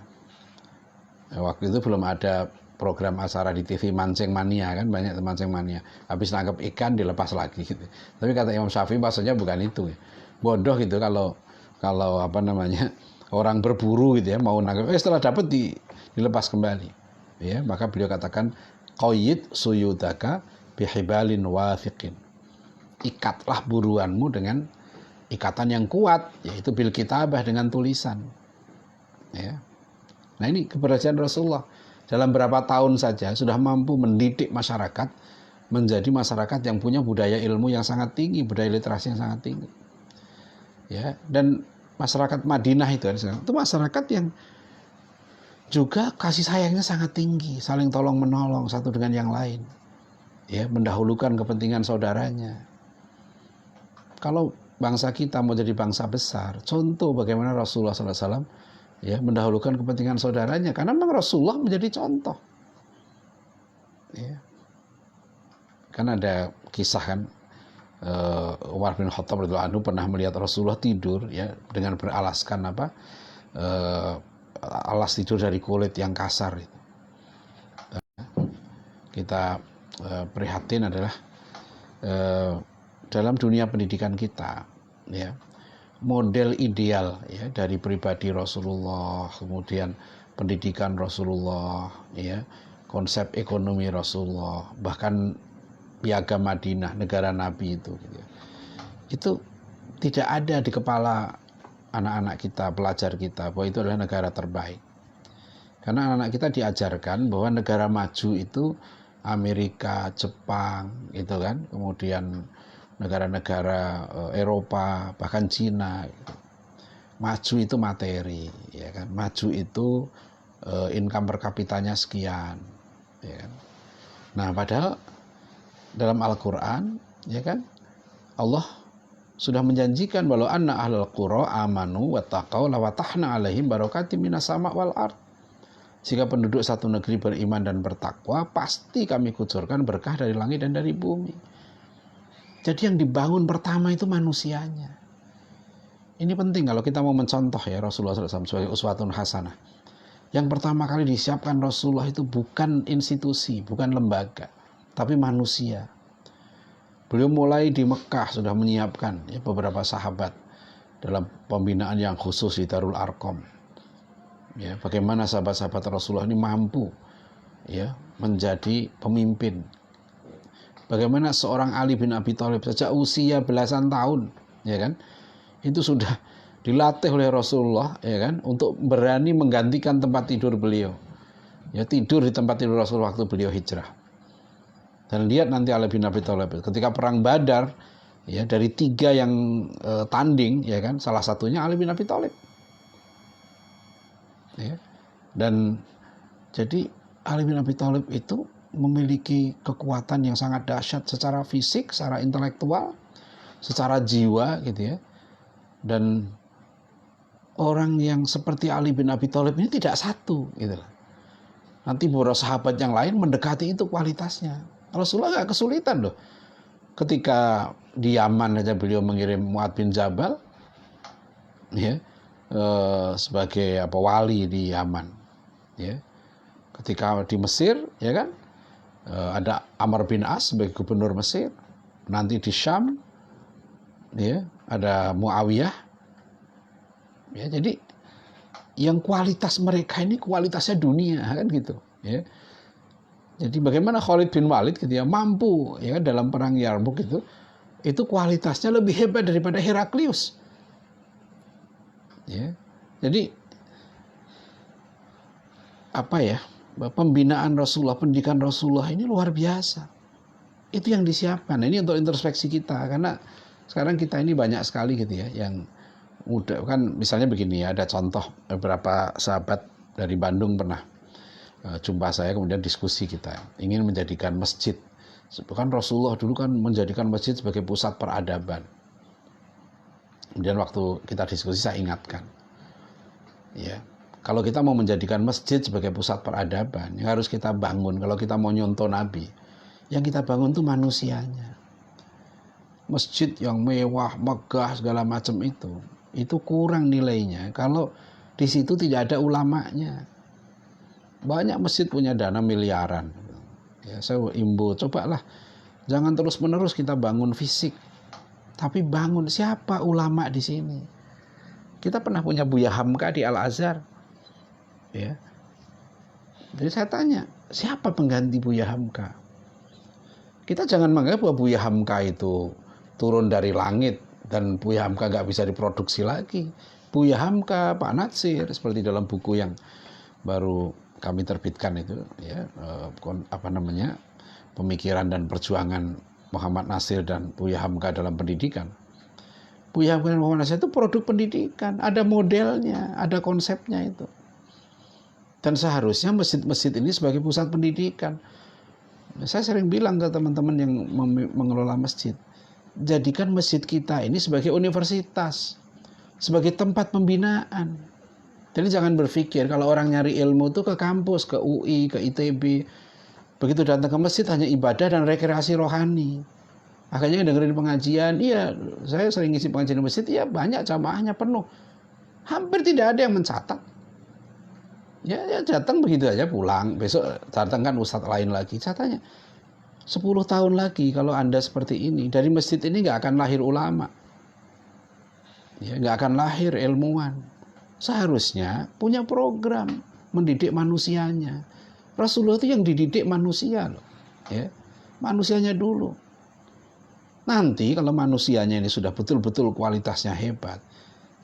Waktu itu belum ada program acara di TV mancing mania kan, banyak mancing mania, habis nangkap ikan dilepas lagi gitu. Tapi kata Imam Syafi'i maksudnya bukan itu ya. Bodoh gitu kalau orang berburu gitu ya, mau nangkap setelah dapat dilepas kembali. Ya, maka beliau katakan qayyid suyudaka bihibalin wathiqin. Ikatlah buruanmu dengan ikatan yang kuat, yaitu bil kitabah, dengan tulisan. Ya. Nah, ini keberhasilan Rasulullah. Dalam berapa tahun saja sudah mampu mendidik masyarakat menjadi masyarakat yang punya budaya ilmu yang sangat tinggi, budaya literasi yang sangat tinggi. Ya, dan masyarakat Madinah itu masyarakat yang juga kasih sayangnya sangat tinggi, saling tolong menolong satu dengan yang lain. Ya, mendahulukan kepentingan saudaranya. Kalau bangsa kita mau jadi bangsa besar, contoh bagaimana Rasulullah SAW ya mendahulukan kepentingan saudaranya, karena memang Rasulullah menjadi contoh. Ya. Kan ada kisah kan, Umar bin Khattab radhiyallahu anhu pernah melihat Rasulullah tidur ya dengan beralaskan alas tidur dari kulit yang kasar itu. Kita prihatin adalah dalam dunia pendidikan kita ya, model ideal ya dari pribadi Rasulullah, kemudian pendidikan Rasulullah ya, konsep ekonomi Rasulullah, bahkan piagam Madinah, negara Nabi itu gitu ya. Itu tidak ada di kepala anak-anak kita, pelajar kita, bahwa itu adalah negara terbaik. Karena anak-anak kita diajarkan bahwa negara maju itu Amerika, Jepang, gitu kan, kemudian negara-negara Eropa, bahkan Cina. Maju itu materi, ya kan. Maju itu income per kapitanya sekian, ya kan. Nah, padahal dalam Al-Quran, ya kan, Allah sudah menjanjikan bahwa anna ahlul qura amanu wattaqau lawatahna alaihim barakatim minas sama' wal ard. Jika penduduk satu negeri beriman dan bertakwa, pasti kami kucurkan berkah dari langit dan dari bumi. Jadi yang dibangun pertama itu manusianya. Ini penting kalau kita mau mencontoh ya Rasulullah SAW sebagai uswatun hasanah. Yang pertama kali disiapkan Rasulullah itu bukan institusi, bukan lembaga, tapi manusia. Beliau mulai di Mekah sudah menyiapkan ya, beberapa sahabat dalam pembinaan yang khusus di Darul Arqam. Ya, bagaimana sahabat-sahabat Rasulullah ini mampu ya menjadi pemimpin. Bagaimana seorang Ali bin Abi Thalib sejak usia belasan tahun, ya kan? Itu sudah dilatih oleh Rasulullah, ya kan, untuk berani menggantikan tempat tidur beliau. Ya, tidur di tempat tidur Rasulullah waktu beliau hijrah. Dan lihat nanti Ali bin Abi Thalib ketika perang Badar, ya, dari 3 yang tanding, ya kan, salah satunya Ali bin Abi Thalib. Ya. Dan jadi Ali bin Abi Thalib itu memiliki kekuatan yang sangat dahsyat secara fisik, secara intelektual, secara jiwa, gitu ya. Dan orang yang seperti Ali bin Abi Thalib ini tidak satu, gitu. Nanti beberapa sahabat yang lain mendekati itu kualitasnya. Rasulullah nggak kesulitan loh. Ketika di Yaman aja beliau mengirim Mu'adz bin Jabal, ya, sebagai wali di Yaman. Ya. Ketika di Mesir, ya kan, ada Amr bin As sebagai gubernur Mesir. Nanti di Syam, ya, ada Muawiyah. Ya, jadi yang kualitas mereka ini kualitasnya dunia, kan gitu. Ya. Jadi bagaimana Khalid bin Walid gitu ya mampu ya dalam perang Yarmuk itu kualitasnya lebih hebat daripada Heraklius. Ya. Jadi apa ya? Pembinaan Rasulullah, pendidikan Rasulullah ini luar biasa. Itu yang disiapkan. Nah, ini untuk introspeksi kita karena sekarang kita ini banyak sekali gitu ya yang muda kan misalnya begini ya, ada contoh beberapa sahabat dari Bandung pernah jumpa saya, kemudian diskusi kita ingin menjadikan masjid. Kan Rasulullah dulu kan menjadikan masjid sebagai pusat peradaban. Kemudian waktu kita diskusi saya ingatkan, ya kalau kita mau menjadikan masjid sebagai pusat peradaban, yang harus kita bangun kalau kita mau nyontoh Nabi, yang kita bangun tuh manusianya. Masjid yang mewah, megah segala macam itu kurang nilainya kalau di situ tidak ada ulamanya. Banyak masjid punya dana miliaran. Ya, saya imbau, cobalah jangan terus-menerus kita bangun fisik, tapi bangun siapa ulama di sini. Kita pernah punya Buya Hamka di Al-Azhar. Ya. Jadi saya tanya, siapa pengganti Buya Hamka? Kita jangan menganggap bahwa Buya Hamka itu turun dari langit dan Buya Hamka nggak bisa diproduksi lagi. Buya Hamka, Pak Natsir, seperti dalam buku yang baru kami terbitkan itu ya pemikiran dan perjuangan Muhammad Nasir dan Buya Hamka dalam pendidikan. Buya Hamka dan Muhammad Nasir itu produk pendidikan, ada modelnya, ada konsepnya itu. Dan seharusnya masjid-masjid ini sebagai pusat pendidikan. Saya sering bilang ke teman-teman yang mengelola masjid, jadikan masjid kita ini sebagai universitas, sebagai tempat pembinaan. Jadi jangan berpikir kalau orang nyari ilmu itu ke kampus, ke UI, ke ITB. Begitu datang ke masjid hanya ibadah dan rekreasi rohani. Akhirnya dengerin pengajian, iya saya sering ngisi pengajian di masjid, iya banyak jamaahnya penuh. Hampir tidak ada yang mencatat. Ya datang begitu aja pulang, besok datang kan ustadz lain lagi. Saya tanya, 10 tahun lagi kalau Anda seperti ini, dari masjid ini nggak akan lahir ulama. Ya, nggak akan lahir ilmuwan. Seharusnya punya program mendidik manusianya. Rasulullah itu yang dididik manusia loh, ya, manusianya dulu. Nanti kalau manusianya ini sudah betul-betul kualitasnya hebat,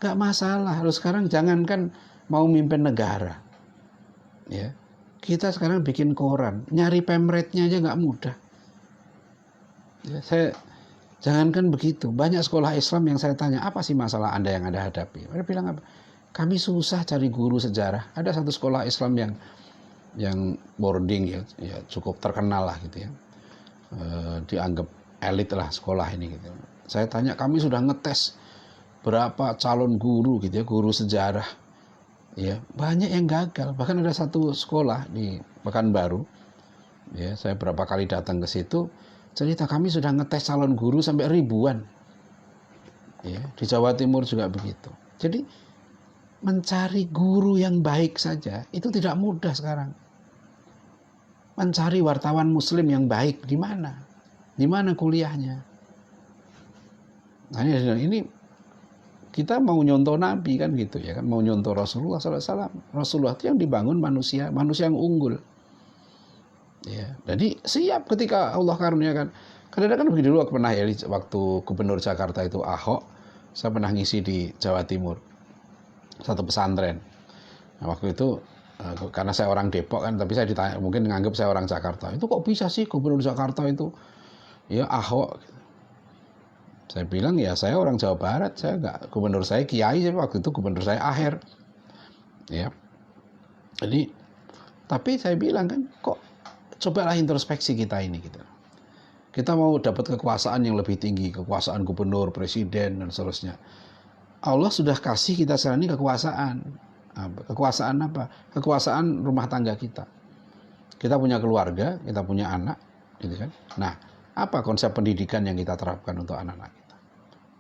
nggak masalah. Lalu sekarang jangankan mau mimpin negara, ya, kita sekarang bikin koran, nyari pemretnya aja nggak mudah. Ya, jangankan begitu, banyak sekolah Islam yang saya tanya, apa sih masalah Anda yang Anda hadapi? Mereka bilang apa? Kami susah cari guru sejarah. Ada satu sekolah Islam yang boarding ya cukup terkenal lah gitu ya, dianggap elit lah sekolah ini gitu. Saya tanya, kami sudah ngetes berapa calon guru gitu ya, guru sejarah, ya banyak yang gagal. Bahkan ada satu sekolah di Pekanbaru, ya saya berapa kali datang ke situ, cerita kami sudah ngetes calon guru sampai ribuan. Ya, di Jawa Timur juga begitu. Jadi mencari guru yang baik saja itu tidak mudah sekarang. Mencari wartawan muslim yang baik di mana? Di mana kuliahnya? Nah, ini kita mau nyontoh Nabi kan gitu ya kan, mau nyontoh Rasulullah SAW. Rasulullah itu yang dibangun manusia yang unggul. Ya, jadi siap ketika Allah karuniakan. Kadang-kadang begini dulu, aku pernah ya waktu Gubernur Jakarta itu Ahok, saya pernah ngisi di Jawa Timur satu pesantren. Nah, waktu itu karena saya orang Depok kan, tapi saya ditanya, mungkin nganggap saya orang Jakarta. Itu kok bisa sih Gubernur Jakarta itu ya Ahok? Saya bilang ya saya orang Jawa Barat, saya nggak, gubernur saya Kiai, waktu itu gubernur saya Aher, ya. Jadi, tapi saya bilang kan, kok cobalah introspeksi kita ini gitu. Kita mau dapat kekuasaan yang lebih tinggi, kekuasaan gubernur, presiden dan seterusnya. Allah sudah kasih kita sekarang ini kekuasaan. Kekuasaan apa? Kekuasaan rumah tangga kita. Kita punya keluarga, kita punya anak, gitu kan? Nah, apa konsep pendidikan yang kita terapkan untuk anak-anak kita?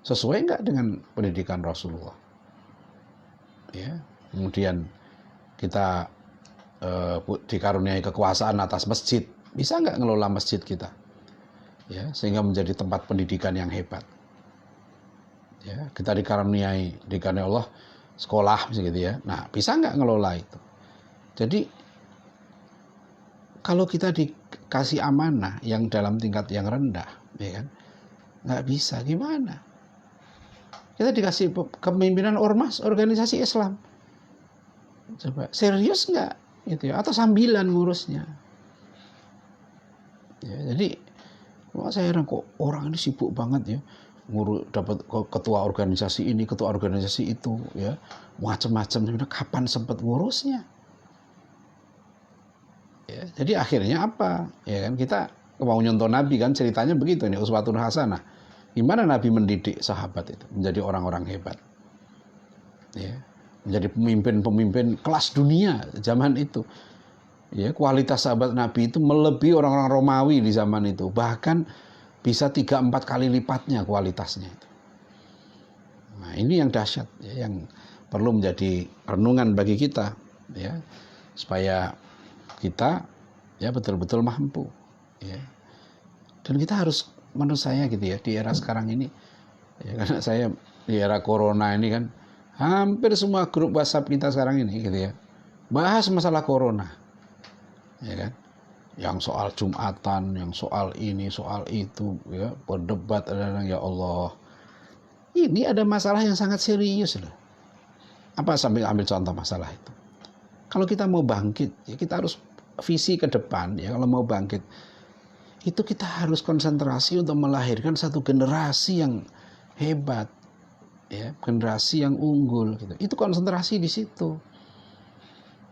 Sesuai nggak dengan pendidikan Rasulullah? Ya, kemudian kita dikaruniai kekuasaan atas masjid, bisa nggak ngelola masjid kita? Ya, sehingga menjadi tempat pendidikan yang hebat. Ya, kita dikaruniai Allah sekolah gitu ya. Nah, bisa nggak ngelola itu? Jadi kalau kita dikasih amanah yang dalam tingkat yang rendah, ya kan, nggak bisa, gimana? Kita dikasih kepemimpinan ormas, organisasi Islam, coba serius nggak? Gitu ya? Atau sambilan ngurusnya? Ya, jadi, saya heran kok orang ini sibuk banget ya, ngurus dapat ketua organisasi ini, ketua organisasi itu, ya macam-macam. Kapan sempat ngurusnya? Ya, jadi akhirnya apa? Ya kan, kita mau nyontoh Nabi kan, ceritanya begitu ini, uswatun hasanah. Gimana Nabi mendidik sahabat itu menjadi orang-orang hebat, ya, menjadi pemimpin-pemimpin kelas dunia zaman itu. Ya, kualitas sahabat Nabi itu melebihi orang-orang Romawi di zaman itu, bahkan bisa 3-4 kali lipatnya kualitasnya itu. Nah, ini yang dahsyat, ya, yang perlu menjadi renungan bagi kita, ya, supaya kita ya betul-betul mampu, ya. Dan kita harus, menurut saya gitu ya, di era sekarang ini, ya, karena saya di era corona ini kan, hampir semua grup WhatsApp kita sekarang ini gitu ya, bahas masalah corona, ya kan, yang soal Jumatan, yang soal ini, soal itu, ya, berdebat, ya Allah, ini ada masalah yang sangat serius loh. Apa, sambil ambil contoh masalah itu? Kalau kita mau bangkit, ya kita harus visi ke depan, ya. Kalau mau bangkit, itu kita harus konsentrasi untuk melahirkan satu generasi yang hebat, ya, generasi yang unggul, gitu. Itu konsentrasi di situ.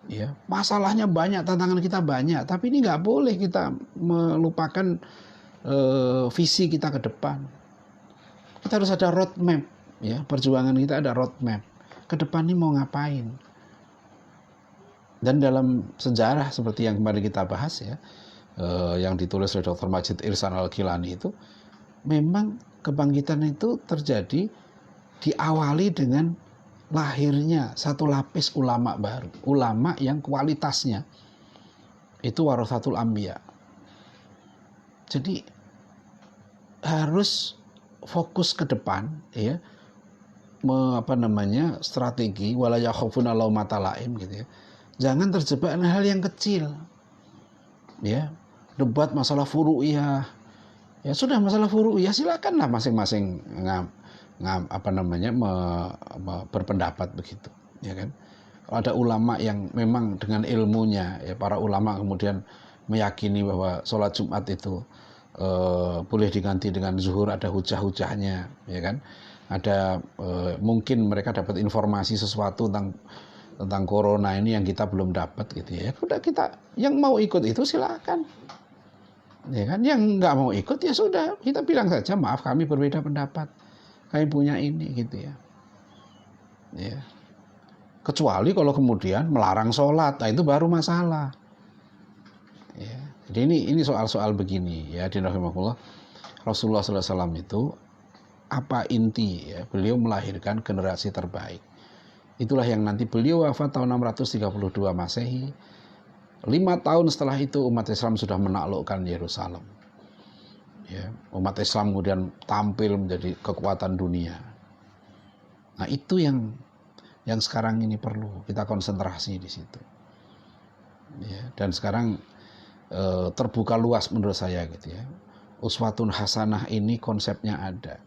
Ya, masalahnya banyak, tantangan kita banyak, tapi ini nggak boleh kita melupakan visi kita ke depan. Kita harus ada roadmap, ya, perjuangan kita ada roadmap. Ke depan ini mau ngapain? Dan dalam sejarah seperti yang kemarin kita bahas ya, yang ditulis oleh Dr. Majid Irsan Al-Gilani itu, memang kebangkitan itu terjadi diawali dengan lahirnya satu lapis ulama baru, ulama yang kualitasnya itu warathatul anbiya. Jadi harus fokus ke depan, ya, strategi wala yakhafuna laumata laim gitu ya. Jangan terjebak dengan hal yang kecil, ya, debat masalah furu'iyah, Ya sudah, masalah furu ya silakanlah masing-masing berpendapat begitu, ya kan. Kalau ada ulama yang memang dengan ilmunya, ya para ulama kemudian meyakini bahwa sholat Jumat itu boleh diganti dengan zuhur, ada hujah-hujahnya, ya kan. Ada mungkin mereka dapat informasi sesuatu tentang corona ini yang kita belum dapat gitu ya. Udah, kita yang mau ikut itu silakan. Ya kan, yang nggak mau ikut ya sudah, kita bilang saja maaf kami berbeda pendapat, kami punya ini gitu ya. Ya. Kecuali kalau kemudian melarang sholat, nah itu baru masalah. Ya. Jadi ini soal-soal begini ya, dinahimahullah. Rasulullah SAW itu apa inti ya, beliau melahirkan generasi terbaik. Itulah yang nanti beliau wafat tahun 632 Masehi. 5 tahun setelah itu umat Islam sudah menaklukkan Yerusalem. Ya, umat Islam kemudian tampil menjadi kekuatan dunia. Nah itu yang sekarang ini perlu kita konsentrasi di situ. Ya, dan sekarang terbuka luas menurut saya gitu ya. Uswatun hasanah ini konsepnya ada.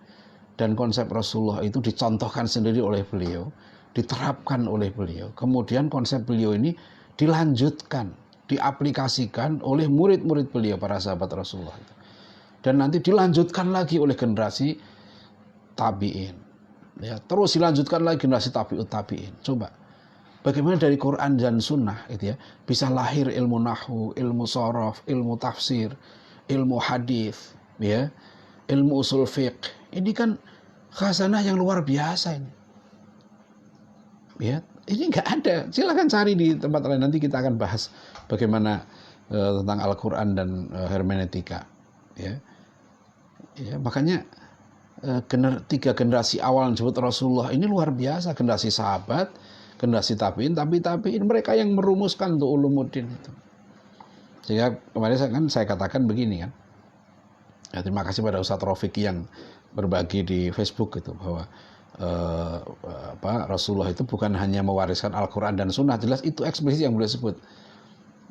Dan konsep Rasulullah itu dicontohkan sendiri oleh beliau, diterapkan oleh beliau. Kemudian konsep beliau ini dilanjutkan, diaplikasikan oleh murid-murid beliau, para sahabat Rasulullah. Dan nanti dilanjutkan lagi oleh generasi tabi'in. Ya, terus dilanjutkan lagi generasi tabi'ut tabi'in. Coba, bagaimana dari Quran dan Sunnah gitu ya, bisa lahir ilmu nahwu, ilmu sorof, ilmu tafsir, ilmu hadis, ya, ilmu usul fiqh. Ini kan khazanah yang luar biasa ini. Ya, ini nggak ada. Silakan cari di tempat lain. Nanti kita akan bahas bagaimana tentang Al-Quran dan hermeneutika. Ya, ya makanya 3 generasi awal yang disebut Rasulullah ini luar biasa. Generasi sahabat, generasi tabiin, tabiin mereka yang merumuskan untuk ulumuddin itu. Sehingga kemarin saya katakan begini kan. Ya, terima kasih pada Ustadz Rofiki yang berbagi di Facebook itu bahwa Rasulullah itu bukan hanya mewariskan Al-Quran dan Sunnah, jelas itu eksplisit yang boleh sebut.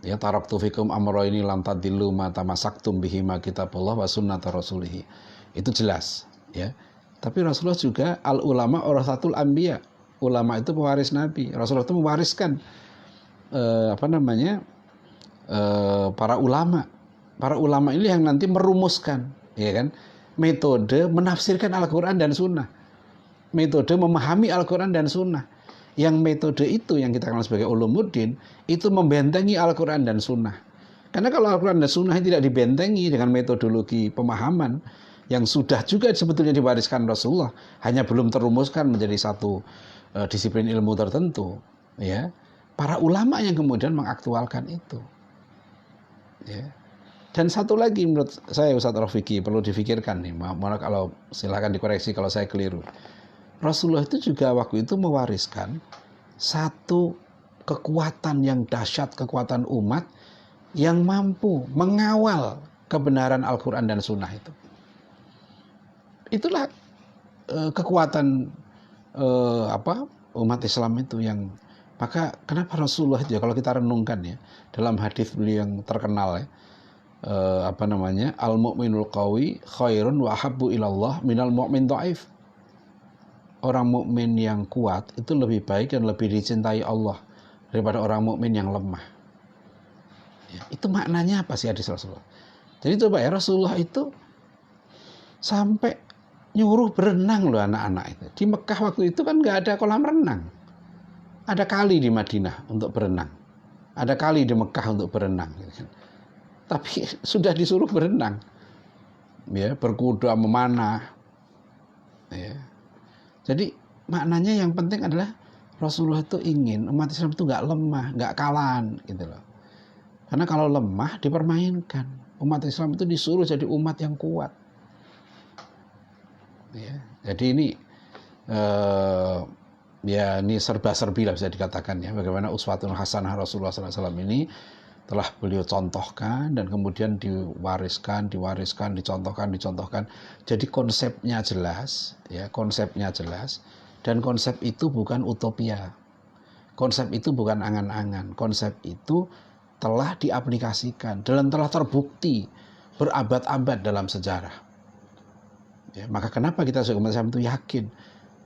Ya, taraktu fikum amroini lam tadillu ma tamassaktum bihima kitabullah wa sunnata rasulih. Itu jelas, ya. Tapi Rasulullah juga al ulama warasatul anbiya. Ulama itu pewaris Nabi. Rasulullah itu mewariskan para ulama. Para ulama ini yang nanti merumuskan, ya kan, metode menafsirkan Al-Quran dan Sunnah, metode memahami Al-Quran dan Sunnah. Yang metode itu yang kita kenal sebagai ulumuddin itu membentengi Al-Quran dan Sunnah. Karena kalau Al-Quran dan Sunnah tidak dibentengi dengan metodologi pemahaman yang sudah juga sebetulnya diwariskan Rasulullah, hanya belum terumuskan menjadi satu disiplin ilmu tertentu, ya. Para ulama yang kemudian mengaktualkan itu, ya. Dan satu lagi menurut saya Ustadz Rofiki perlu difikirkan nih, mohon kalau silakan dikoreksi kalau saya keliru. Rasulullah itu juga waktu itu mewariskan satu kekuatan yang dahsyat, kekuatan umat yang mampu mengawal kebenaran Al-Quran dan Sunnah itu. Itulah kekuatan umat Islam itu yang, maka kenapa Rasulullah itu ya, kalau kita renungkan ya, dalam hadis beliau yang terkenal ya, al-mu'minul qawi khairun wa habbu ilallah minal mu'min dhaif. Orang mukmin yang kuat itu lebih baik dan lebih dicintai Allah daripada orang mukmin yang lemah. Ya, itu maknanya apa sih hadis Rasulullah? Jadi coba ya, Rasulullah itu sampai nyuruh berenang loh anak-anak itu. Di Mekah waktu itu kan nggak ada kolam renang. Ada kali di Madinah untuk berenang. Ada kali di Mekah untuk berenang. Tapi sudah disuruh berenang. Ya, berkuda, memanah. Ya. Jadi maknanya yang penting adalah Rasulullah itu ingin umat Islam itu nggak lemah, nggak kalah gitu loh. Karena kalau lemah dipermainkan. Umat Islam itu disuruh jadi umat yang kuat. Ya, jadi ini ini serba-serbi lah bisa dikatakan ya. Bagaimana uswatun hasanah Rasulullah SAW ini telah beliau contohkan dan kemudian dicontohkan. Jadi konsepnya jelas, ya, konsepnya jelas, dan konsep itu bukan utopia. Konsep itu bukan angan-angan. Konsep itu telah diaplikasikan dan telah terbukti berabad-abad dalam sejarah. Ya, maka kenapa kita sebagai umat Islam itu yakin,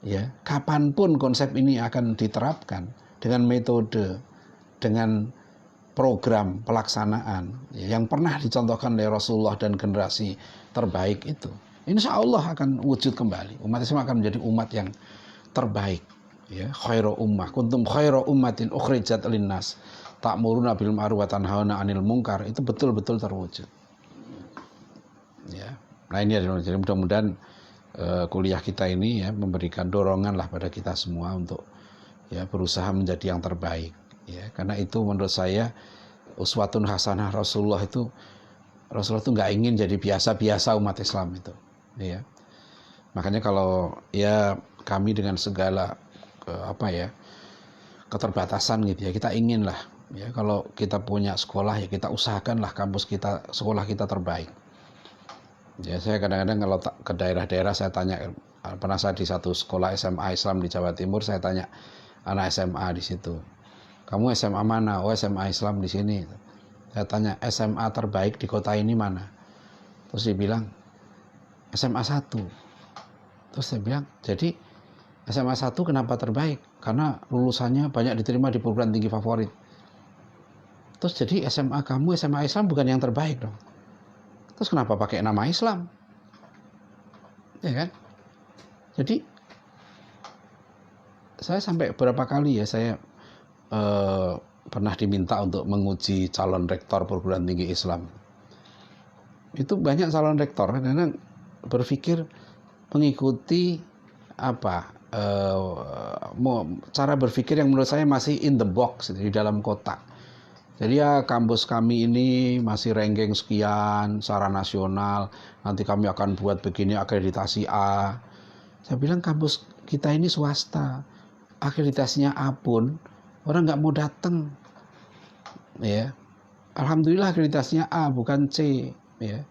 ya, kapanpun konsep ini akan diterapkan dengan metode, dengan program pelaksanaan ya, yang pernah dicontohkan oleh Rasulullah dan generasi terbaik itu, insya Allah akan wujud kembali. Umat Islam akan menjadi umat yang terbaik. Ya, khairu ummah, kuntum khairu ummatin ukhrijat linnas, ta'muruna bil ma'ruf wa tanhauna 'anil munkar, itu betul-betul terwujud. Ya. Nah ini adalah, jadi mudah-mudahan kuliah kita ini ya memberikan dorongan lah pada kita semua untuk ya berusaha menjadi yang terbaik. Ya, karena itu menurut saya uswatun hasanah Rasulullah itu nggak ingin jadi biasa-biasa umat Islam itu. Ya. Makanya kalau ya kami dengan segala keterbatasan gitu ya, kita ingin lah ya kalau kita punya sekolah ya kita usahakanlah kampus kita, sekolah kita terbaik. Ya, saya kadang-kadang kalau ke daerah-daerah saya tanya, pernah saya di satu sekolah SMA Islam di Jawa Timur, saya tanya anak SMA di situ, kamu SMA mana? Oh, SMA Islam di sini. Saya tanya, SMA terbaik di kota ini mana? Terus dia bilang SMA 1. Terus saya bilang, jadi SMA 1 kenapa terbaik? Karena lulusannya banyak diterima di perguruan tinggi favorit. Terus jadi SMA kamu, SMA Islam bukan yang terbaik dong. Terus kenapa pakai nama Islam? Ya kan? Jadi saya sampai berapa kali ya saya pernah diminta untuk menguji calon rektor perguruan tinggi Islam. Itu banyak calon rektor karena berpikir mengikuti cara berpikir yang menurut saya masih in the box, di dalam kotak. Jadi ya kampus kami ini masih ranking sekian secara nasional, nanti kami akan buat begini akreditasi A. Saya bilang kampus kita ini swasta, akreditasinya A pun orang nggak mau datang. Ya, alhamdulillah akreditasinya A bukan C. Ya,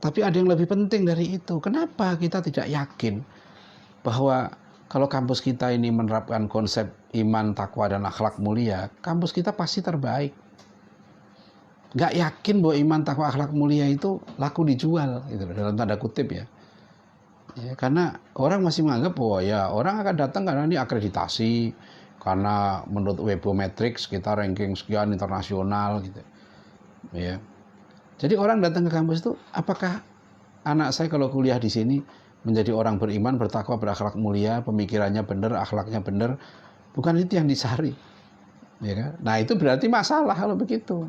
tapi ada yang lebih penting dari itu. Kenapa kita tidak yakin bahwa kalau kampus kita ini menerapkan konsep iman, takwa, dan akhlak mulia, kampus kita pasti terbaik. Nggak yakin bahwa iman, takwa, akhlak mulia itu laku dijual, gitu, dalam tanda kutip ya. Ya, karena orang masih menganggap bahwa ya orang akan datang karena ini akreditasi, karena menurut Webometrics kita ranking sekian internasional, gitu. Ya. Jadi orang datang ke kampus itu, apakah anak saya kalau kuliah di sini menjadi orang beriman, bertakwa, berakhlak mulia, pemikirannya benar, akhlaknya benar, bukan itu yang dicari, ya kan? Nah itu berarti masalah kalau begitu.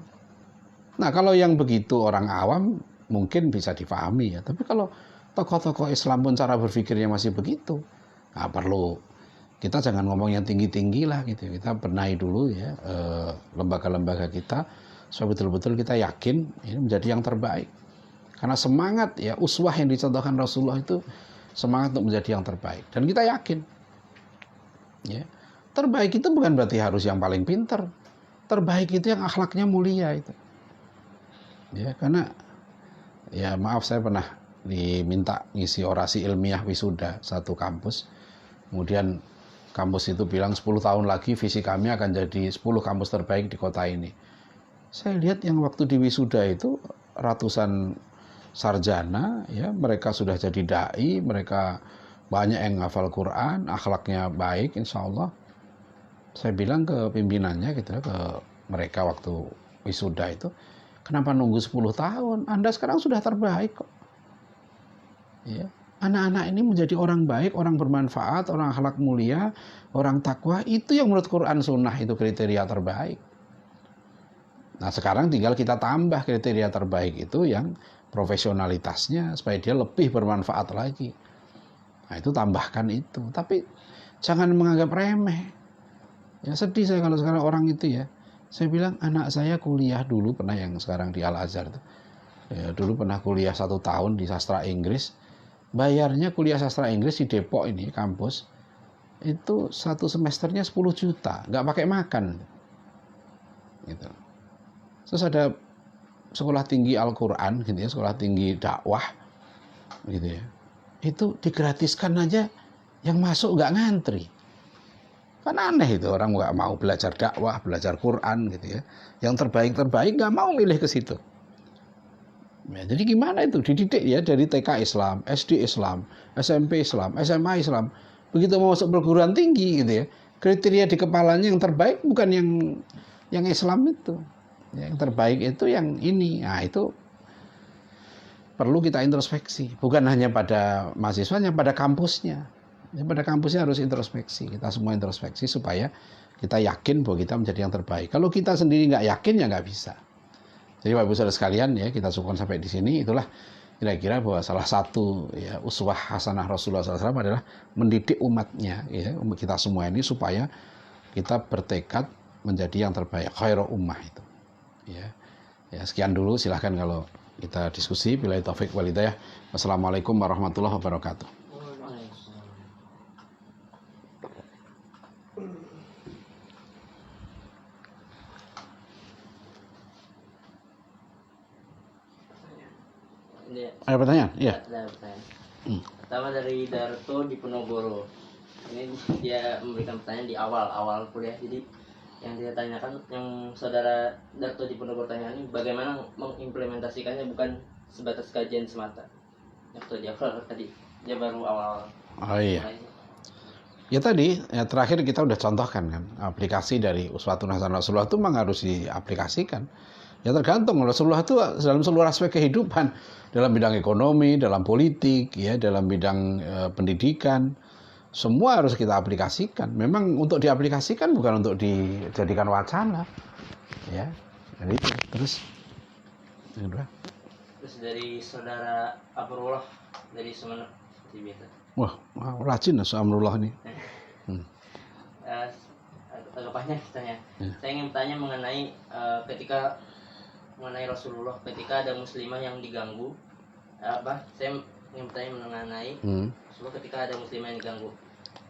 Nah kalau yang begitu orang awam mungkin bisa difahami ya, tapi kalau tokoh-tokoh Islam pun cara berpikirnya masih begitu, nah perlu kita jangan ngomong yang tinggi-tinggi lah gitu. Kita benahi dulu ya lembaga-lembaga kita supaya betul-betul kita yakin ini menjadi yang terbaik. Karena semangat ya uswah yang dicontohkan Rasulullah itu semangat untuk menjadi yang terbaik. Dan kita yakin ya, terbaik itu bukan berarti harus yang paling pintar. Terbaik itu yang akhlaknya mulia itu. Ya, karena ya maaf saya pernah diminta ngisi orasi ilmiah wisuda satu kampus. Kemudian kampus itu bilang 10 tahun lagi visi kami akan jadi 10 kampus terbaik di kota ini. Saya lihat yang waktu di wisuda itu ratusan sarjana ya, mereka sudah jadi dai, mereka banyak yang hafal Quran, akhlaknya baik insya Allah. Saya bilang ke pimpinannya gitu ya, ke mereka waktu wisuda itu, kenapa nunggu 10 tahun? Anda sekarang sudah terbaik kok. Ya, anak-anak ini menjadi orang baik, orang bermanfaat, orang akhlak mulia, orang takwa, itu yang menurut Quran Sunnah itu kriteria terbaik. Nah sekarang tinggal kita tambah kriteria terbaik itu yang profesionalitasnya supaya dia lebih bermanfaat lagi. Nah itu tambahkan itu. Tapi jangan menganggap remeh. Ya sedih saya kalau sekarang orang itu ya. Saya bilang anak saya kuliah dulu pernah yang sekarang di Al-Azhar tuh. Ya, dulu pernah kuliah 1 tahun di sastra Inggris. Bayarnya kuliah sastra Inggris di Depok ini kampus itu 1 semesternya 10 juta, nggak pakai makan. Gitu. Terus ada sekolah tinggi Al-Quran gitu ya, sekolah tinggi dakwah gitu ya, itu digratiskan aja, yang masuk nggak ngantri. Kan aneh itu, orang nggak mau belajar dakwah, belajar Quran gitu ya, yang terbaik nggak mau milih ke situ Ya, jadi gimana itu dididik ya dari TK Islam, SD Islam, SMP Islam, SMA Islam. Begitu mau masuk perguruan tinggi gitu ya, kriteria di kepalanya yang terbaik bukan yang Islam itu. Yang terbaik itu yang ini. Nah, itu perlu kita introspeksi, bukan hanya pada mahasiswanya, pada kampusnya. Ya, pada kampusnya harus introspeksi, kita semua introspeksi supaya kita yakin bahwa kita menjadi yang terbaik. Kalau kita sendiri nggak yakin ya nggak bisa. Jadi Bapak Ibu Saudara sekalian ya, kita syukur sampai di sini. Itulah kira-kira bahwa salah satu ya uswah hasanah Rasulullah SAW adalah mendidik umatnya ya, kita semua ini supaya kita bertekad menjadi yang terbaik, khairu ummah itu. Ya. Ya, sekian dulu, silahkan kalau kita diskusi. Billahi taufik wal hidayah. Wassalamualaikum warahmatullahi wabarakatuh. Ada pertanyaan? Iya. Ada pertanyaan. Pertama dari Darto di Penogoro. Ini dia memberikan pertanyaan di awal kuliah. Jadi yang dia tanyakan, yang saudara Darto di Penogoro tanyakan ini, bagaimana mengimplementasikannya bukan sebatas kajian semata. Waktu dia awal tadi, dia baru awal. Oh iya. Ya tadi, ya terakhir kita udah contohkan kan, aplikasi dari uswatun hasanah Rasulullah itu memang harus diaplikasikan. Ya tergantung, Rasulullah itu dalam seluruh aspek kehidupan, dalam bidang ekonomi, dalam politik, ya dalam bidang pendidikan, semua harus kita aplikasikan. Memang untuk diaplikasikan bukan untuk dijadikan wacana, ya. Jadi itu. Terus yang kedua. Terus dari saudara Abrullah dari Sumeneb seperti biasa. Wah, rajin ya Amrullah ini. Agak banyak kitanya. Saya ingin bertanya mengenai mengenai Rasulullah ketika ada muslimah yang diganggu. Saya ingin bertanya mengenai Rasulullah ketika ada muslimah yang diganggu.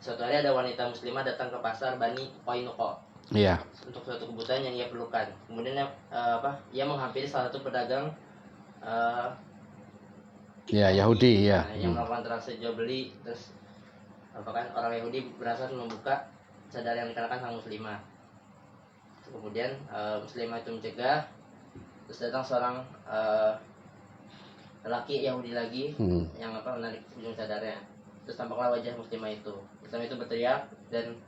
Suatu hari ada wanita muslimah datang ke pasar Bani Qainuqa. Iya. Untuk suatu kebutuhan yang ia perlukan. Kemudian ia menghampiri salah satu pedagang Yahudi ya. Yang melakukan transaksi jual beli. Terus orang Yahudi berhasil membuka cadar yang dikenakan sang muslimah. Kemudian muslimah itu mencegah. Terus datang seorang lelaki Yahudi lagi yang menarik ujung cadarnya. Terus tampaklah wajah muslimah itu. Muslimah itu berteriak dan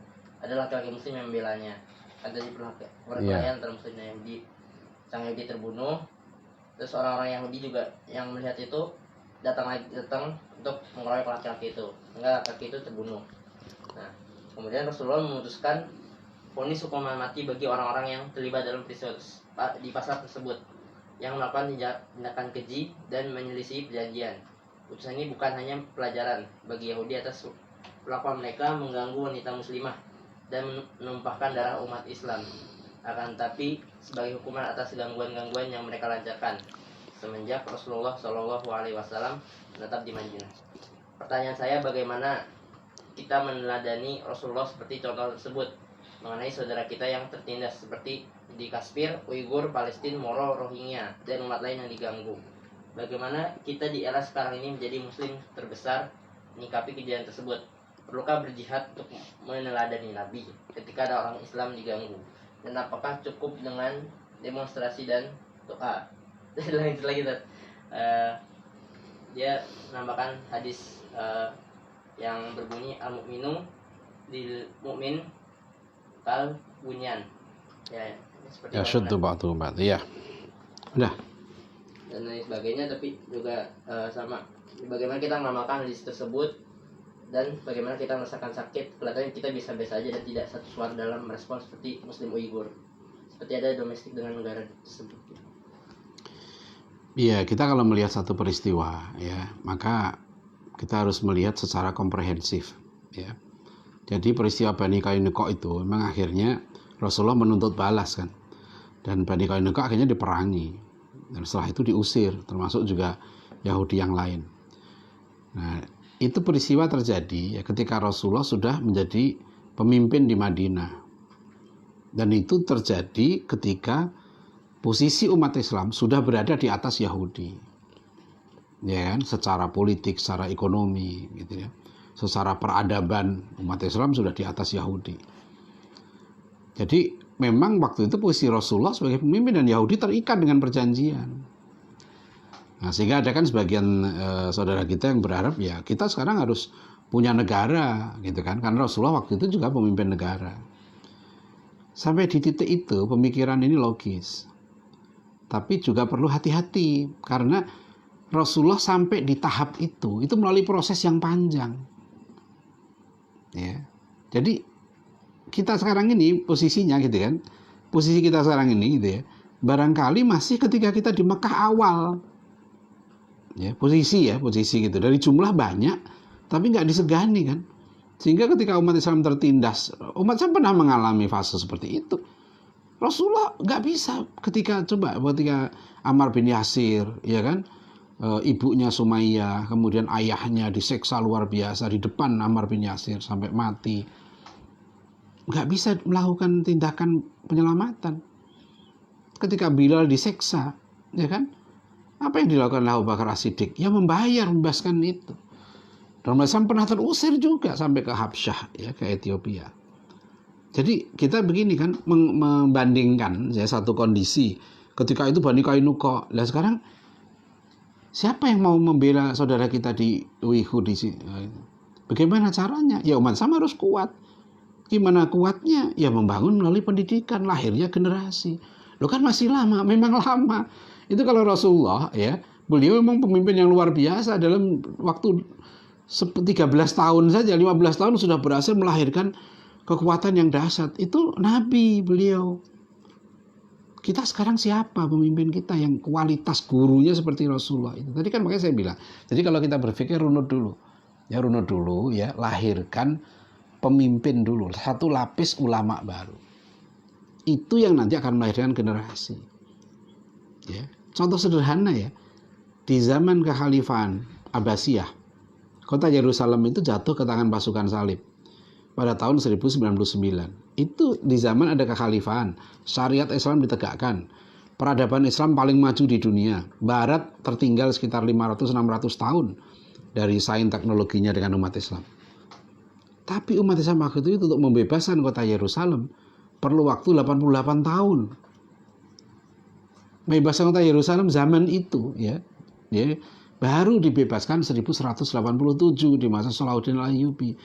ada laki-laki muslim yang membelanya. Ada di perkelahian antara muslim dan Yahudi. Sang Yahudi terbunuh. Terus orang-orang Yahudi juga yang melihat itu datang untuk mengeroyok laki-laki itu, hingga laki-laki itu terbunuh. Nah, kemudian Rasulullah memutuskan vonis hukuman mati bagi orang-orang yang terlibat dalam peristiwa di pasar tersebut, yang melakukan tindakan keji dan menyelisih perjanjian. Putusan ini bukan hanya pelajaran bagi Yahudi atas perlakuan mereka mengganggu wanita muslimah dan menumpahkan darah umat Islam, akan tetapi sebagai hukuman atas gangguan-gangguan yang mereka lancarkan semenjak Rasulullah SAW menetap di Madinah. Pertanyaan saya, bagaimana kita meneladani Rasulullah seperti contoh tersebut mengenai saudara kita yang tertindas seperti di Kashmir, Uighur, Palestina, Moro, Rohingya, dan umat lain yang diganggu. Bagaimana kita di era sekarang ini menjadi muslim terbesar menyikapi kejadian tersebut? Perlukah berjihad untuk meneladani Nabi ketika ada orang Islam diganggu? Dan apakah cukup dengan demonstrasi dan doa? Lanjut lagi, dia menambahkan hadis yang berbunyi al-mu'minu lil mu'min kal bunyan. Ya, seperti Ya syuddu ba'du ba'd. Iya. Udah. Dan lain sebagainya, tapi juga sama bagaimana kita mengamalkan hadis tersebut dan bagaimana kita merasakan sakit. Kelihatannya kita biasa-biasa aja dan tidak satu suara dalam merespon seperti muslim Uighur. Seperti ada domestik dengan negara tersebut. Iya, kita kalau melihat satu peristiwa, ya, maka kita harus melihat secara komprehensif, ya. Jadi peristiwa Bani Qainuqa itu memang akhirnya Rasulullah menuntut balas kan, dan Bani Qainuqa akhirnya diperangi, dan setelah itu diusir, termasuk juga Yahudi yang lain. Nah, itu peristiwa terjadi ya ketika Rasulullah sudah menjadi pemimpin di Madinah, dan itu terjadi ketika posisi umat Islam sudah berada di atas Yahudi, ya kan? Secara politik, secara ekonomi, gitu ya. Secara peradaban umat Islam sudah di atas Yahudi. Jadi memang waktu itu posisi Rasulullah sebagai pemimpin dan Yahudi terikat dengan perjanjian. Nah, sehingga ada kan sebagian saudara kita yang berharap ya kita sekarang harus punya negara gitu kan, karena Rasulullah waktu itu juga pemimpin negara. Sampai di titik itu pemikiran ini logis, tapi juga perlu hati-hati karena Rasulullah sampai di tahap itu melalui proses yang panjang. Ya, jadi kita sekarang ini posisinya gitu kan, posisi kita sekarang ini gitu ya, barangkali masih ketika kita di Mekah awal. Ya, posisi gitu. Dari jumlah banyak, tapi nggak disegani kan. Sehingga ketika umat Islam tertindas, umat Islam pernah mengalami fase seperti itu. Rasulullah nggak bisa ketika Ammar bin Yasir, ya kan, ibunya Sumayyah, kemudian ayahnya diseksa luar biasa di depan Ammar bin Yasir sampai mati. Nggak bisa melakukan tindakan penyelamatan. Ketika Bilal diseksa, ya kan, apa yang dilakukan Abu Bakar As-Siddiq? Ya membayar, membebaskan itu. Dan Islam pernah terusir juga sampai ke Habsyah, ya, ke Ethiopia. Jadi kita begini kan, membandingkan ya satu kondisi. Ketika itu Bani Qainuqa. Lah sekarang siapa yang mau membela saudara kita di Uighur di sini? Bagaimana caranya? Ya umat Islam harus kuat. Gimana kuatnya? Ya membangun melalui pendidikan, lahirnya generasi. Loh kan masih lama, memang lama. Itu kalau Rasulullah ya, beliau memang pemimpin yang luar biasa dalam waktu 13 tahun saja, 15 tahun sudah berhasil melahirkan kekuatan yang dahsyat. Itu Nabi beliau. Kita sekarang siapa pemimpin kita yang kualitas gurunya seperti Rasulullah itu? Tadi kan makanya saya bilang. Jadi kalau kita berpikir runut dulu. Ya, lahirkan pemimpin dulu, satu lapis ulama baru. Itu yang nanti akan melahirkan generasi. Ya. Contoh sederhana ya, di zaman kekhalifahan Abbasiyah, kota Yerusalem itu jatuh ke tangan pasukan salib pada tahun 1099. Itu di zaman ada kekhalifahan, syariat Islam ditegakkan, peradaban Islam paling maju di dunia. Barat tertinggal sekitar 500-600 tahun dari sains teknologinya dengan umat Islam. Tapi umat Islam waktu itu untuk membebaskan kota Yerusalem perlu waktu 88 tahun. Membebaskan kota Yerusalem zaman itu ya, baru dibebaskan 1187 di masa Salahuddin Al-Ayyubi.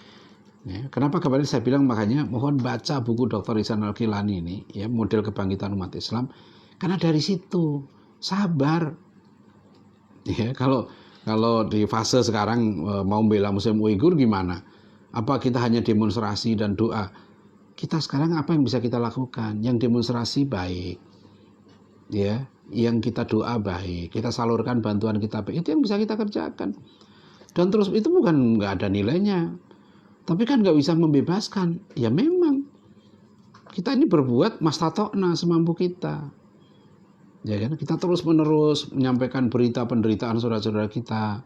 Ya, kenapa kemarin saya bilang makanya mohon baca buku Dr. Ihsan Al-Kilani ini ya, model kebangkitan umat Islam, karena dari situ sabar. Ya, kalau di fase sekarang mau membela Muslim Uighur gimana? Apa kita hanya demonstrasi dan doa? Kita sekarang apa yang bisa kita lakukan? Yang demonstrasi baik. Ya, yang kita doa baik, kita salurkan bantuan kita baik, itu yang bisa kita kerjakan. Dan terus itu bukan nggak ada nilainya, tapi kan nggak bisa membebaskan. Ya memang kita ini berbuat mastatokna semampu kita, ya kan. Kita terus menerus menyampaikan berita penderitaan saudara-saudara kita,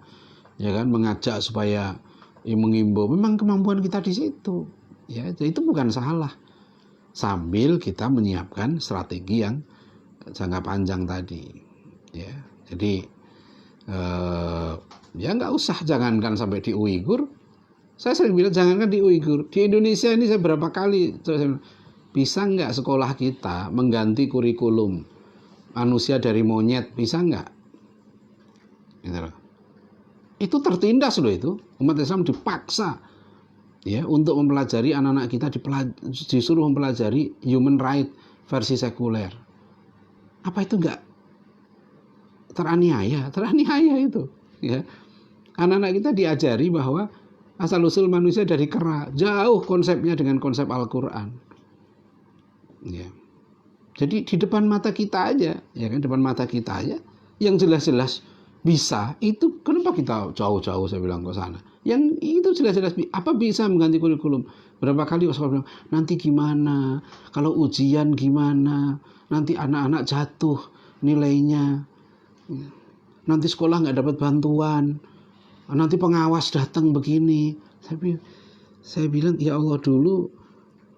ya kan, mengajak supaya mengimbau. Memang kemampuan kita di situ, ya itu bukan salah. Sambil kita menyiapkan strategi yang jangka panjang tadi, ya. Jadi ya nggak usah, jangankan sampai di Uighur. Saya sering bilang jangankan di Uighur, di Indonesia ini saya berapa kali bisa nggak sekolah kita mengganti kurikulum manusia dari monyet, bisa nggak? Gitu loh. Itu tertindas loh itu, umat Islam dipaksa ya untuk mempelajari, anak-anak kita disuruh mempelajari human right versi sekuler. Apa itu enggak teraniaya itu ya. Anak-anak kita diajari bahwa asal usul manusia dari kera, jauh konsepnya dengan konsep Al-Qur'an. Ya. Jadi di depan mata kita aja, ya kan, depan mata kita aja yang jelas-jelas bisa, itu kenapa kita jauh-jauh saya bilang ke sana. Yang itu jelas-jelas apa bisa mengganti kurikulum. Berapa kali Ustaz bilang, nanti gimana? Kalau ujian gimana? Nanti anak-anak jatuh nilainya. Nanti sekolah nggak dapat bantuan. Nanti pengawas datang begini. Tapi saya bilang, ya Allah, dulu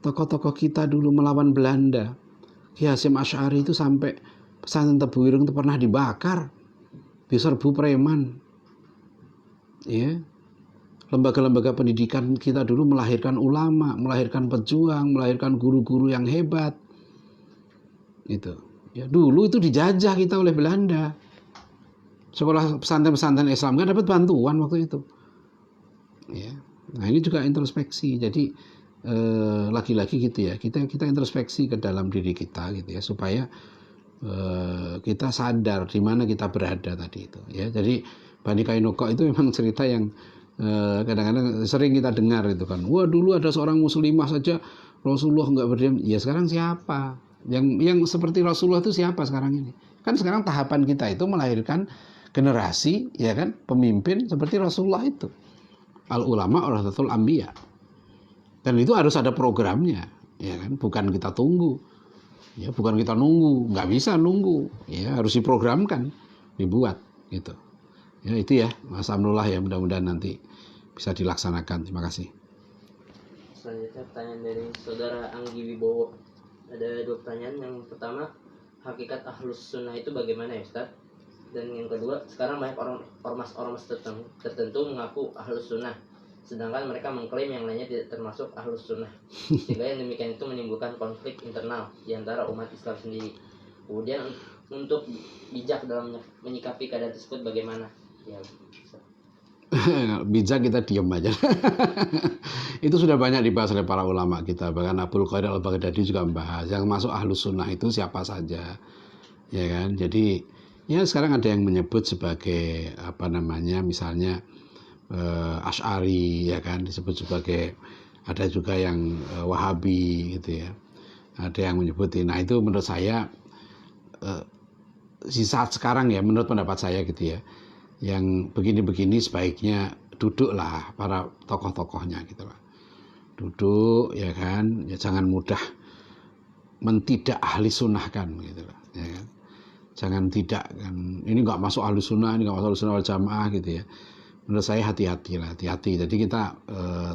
tokoh-tokoh kita dulu melawan Belanda. Ki Hasyim Asy'ari itu sampai pesantren Tebu Ireng itu pernah dibakar, diserbu preman. Ya. Lembaga-lembaga pendidikan kita dulu melahirkan ulama, melahirkan pejuang, melahirkan guru-guru yang hebat. Itu. Ya, dulu itu dijajah kita oleh Belanda. sekolah pesantren-pesantren Islam kan dapat bantuan waktu itu. Ya. Nah ini juga introspeksi. Jadi lagi-lagi gitu ya, kita introspeksi ke dalam diri kita gitu ya, supaya kita sadar di mana kita berada tadi itu. Ya, jadi Bani Kainuqa itu memang cerita yang kadang-kadang sering kita dengar itu kan. Wah dulu ada seorang muslimah saja Rasulullah nggak berdiam. Ya sekarang siapa? Yang seperti Rasulullah itu siapa sekarang ini? Kan sekarang tahapan kita itu melahirkan generasi ya kan pemimpin seperti Rasulullah itu. Al ulama warasatul anbiya. Dan itu harus ada programnya, ya kan? Bukan kita tunggu, ya bukan kita nunggu, nggak bisa nunggu, ya harus diprogramkan, dibuat, gitu. Ya itu ya, Mas Amrullah ya, mudah-mudahan nanti bisa dilaksanakan. Terima kasih. Selanjutnya pertanyaan dari saudara Anggi Wibowo. Ada 2 pertanyaan. Yang pertama, hakikat ahlus sunnah itu bagaimana ya Ustaz? Dan yang kedua, sekarang banyak ormas tertentu mengaku ahlus sunnah, sedangkan mereka mengklaim yang lainnya tidak termasuk ahlus sunnah, sehingga yang demikian itu menimbulkan konflik internal di antara umat Islam sendiri. Kemudian untuk bijak dalam menyikapi keadaan tersebut bagaimana? Ya, Bijak kita diam aja. Itu sudah banyak dibahas oleh para ulama kita, bahkan Abdul Qadir Al-Baghdadi juga membahas yang masuk ahlus sunnah itu siapa saja, ya kan. Jadi ya sekarang ada yang menyebut sebagai apa namanya, misalnya Asy'ari ya kan, disebut sebagai, ada juga yang Wahabi gitu ya, ada yang menyebutin. Nah itu menurut saya di saat sekarang ya, menurut pendapat saya gitu ya, yang begini-begini sebaiknya duduklah para tokoh-tokohnya gitu lah, duduk ya kan, ya jangan mudah mentidak ahli sunnahkan gitu lah, ya kan. Jangan tidak kan, ini nggak masuk ahli sunnah, ini nggak masuk ahli sunnah wal jamaah gitu ya. Menurut saya hati-hati. Jadi kita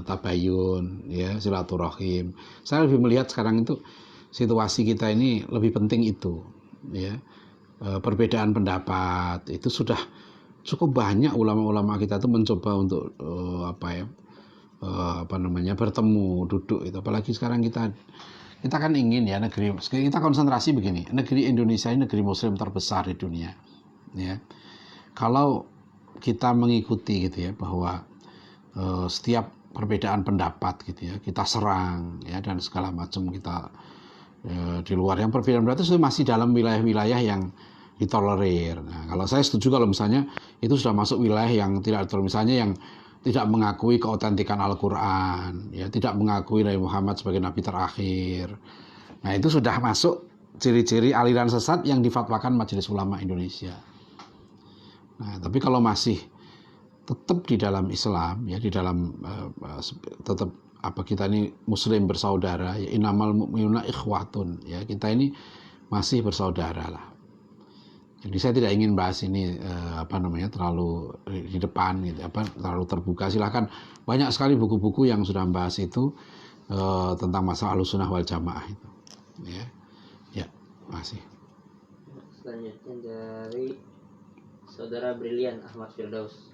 tabayun, ya silaturahim. Saya lebih melihat sekarang itu situasi kita ini lebih penting itu, ya. Perbedaan pendapat itu sudah cukup banyak ulama-ulama kita itu mencoba untuk bertemu, duduk itu. Apalagi sekarang kita kan ingin ya negeri, kita konsentrasi begini, negeri Indonesia ini negeri muslim terbesar di dunia, ya. Kalau kita mengikuti gitu ya, bahwa setiap perbedaan pendapat gitu ya kita serang ya, dan segala macam kita di luar yang perbedaan pendapat itu masih dalam wilayah-wilayah yang ditolerir. Nah, kalau saya setuju kalau misalnya itu sudah masuk wilayah yang tidak ditolerir, misalnya yang tidak mengakui keautentikan Al-Quran, ya tidak mengakui Nabi Muhammad sebagai Nabi terakhir. Nah itu sudah masuk ciri-ciri aliran sesat yang difatwakan Majelis Ulama Indonesia. Nah, tapi kalau masih tetap di dalam Islam, ya di dalam tetap kita ini Muslim bersaudara, ya innamal mu'minuna ikhwatun, ya kita ini masih bersaudara lah. Jadi saya tidak ingin bahas ini terlalu di depan gitu, terlalu terbuka. Silakan, banyak sekali buku-buku yang sudah membahas itu tentang masalah Ahlussunnah wal Jamaah itu. Ya, masih. Selanjutnya dari Saudara Brilian Ahmad Firdaus.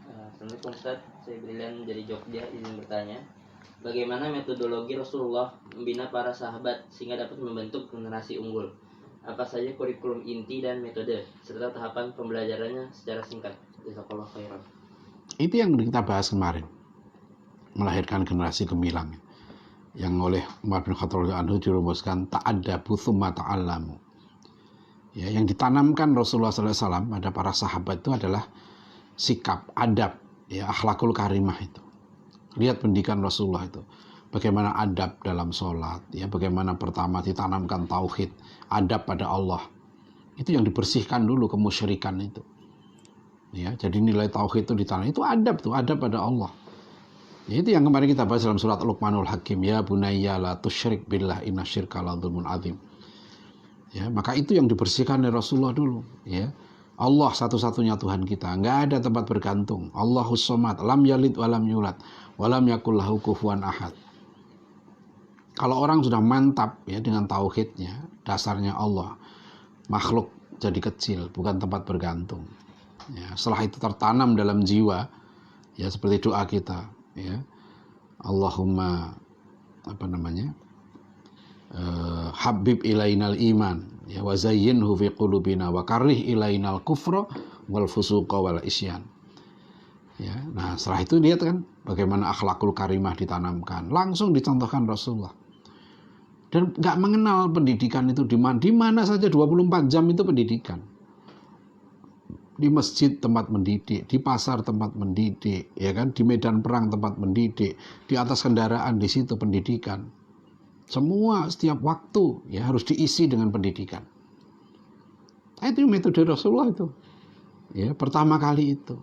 Assalamualaikum Ustaz, saya Brilian dari Jogja, izin bertanya, bagaimana metodologi Rasulullah membina para sahabat sehingga dapat membentuk generasi unggul? Apa saja kurikulum inti dan metode serta tahapan pembelajarannya secara singkat? Jazakallahu khairan. Itu yang kita bahas kemarin, melahirkan generasi gemilang yang oleh Umar bin Khattab radhiyallahu anhu dirumuskan ta'addabu tsumma ta'allamu. Ya, yang ditanamkan Rasulullah SAW pada para sahabat itu adalah sikap, adab, ya akhlakul karimah itu. Lihat pendidikan Rasulullah itu, bagaimana adab dalam sholat, ya bagaimana pertama ditanamkan tauhid, adab pada Allah. Itu yang dibersihkan dulu kemusyrikan itu. Ya, jadi nilai tauhid itu ditanam, itu adab pada Allah. Ya, itu yang kemarin kita bahas dalam surat Luqmanul Hakim, ya bunayya la tusyrik billah inna syirka la dzulmun adzim. Ya, maka itu yang dibersihkan oleh Rasulullah dulu, ya. Allah satu-satunya Tuhan kita, nggak ada tempat bergantung. Allahus Somad, lam yalid walam yulad, walam yakul lahu kufuwan ahad. Kalau orang sudah mantap ya dengan tauhidnya, dasarnya Allah, makhluk jadi kecil, bukan tempat bergantung. Ya, setelah itu tertanam dalam jiwa, ya seperti doa kita, ya Allahumma habib ilainal iman, Ya, wa zayyinhu fi qulubina wa karrih ilainal kufra wal fusuqa wal isyan. Ya, nah setelah itu lihat kan bagaimana akhlakul karimah ditanamkan, langsung dicontohkan Rasulullah. Dan nggak mengenal pendidikan itu di mana saja 24 jam itu pendidikan. Di masjid tempat mendidik, di pasar tempat mendidik, ya kan, di medan perang tempat mendidik, di atas kendaraan di situ pendidikan. Semua setiap waktu ya harus diisi dengan pendidikan. Nah, itu metode Rasulullah itu. Ya, pertama kali itu.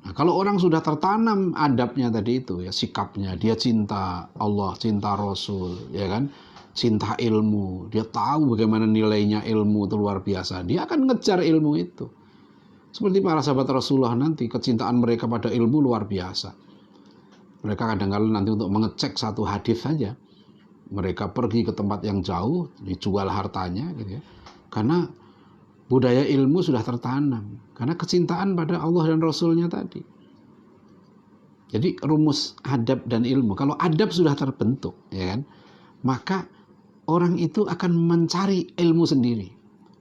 Nah, kalau orang sudah tertanam adabnya tadi itu ya, sikapnya, dia cinta Allah, cinta Rasul, ya kan? Cinta ilmu, dia tahu bagaimana nilainya ilmu itu luar biasa. Dia akan ngejar ilmu itu. Seperti para sahabat Rasulullah nanti, kecintaan mereka pada ilmu luar biasa. Mereka kadang-kadang nanti untuk mengecek satu hadis saja, mereka pergi ke tempat yang jauh, dijual hartanya gitu ya. Karena budaya ilmu sudah tertanam, karena kecintaan pada Allah dan Rasulnya tadi. Jadi rumus adab dan ilmu, kalau adab sudah terbentuk, ya kan, maka orang itu akan mencari ilmu sendiri.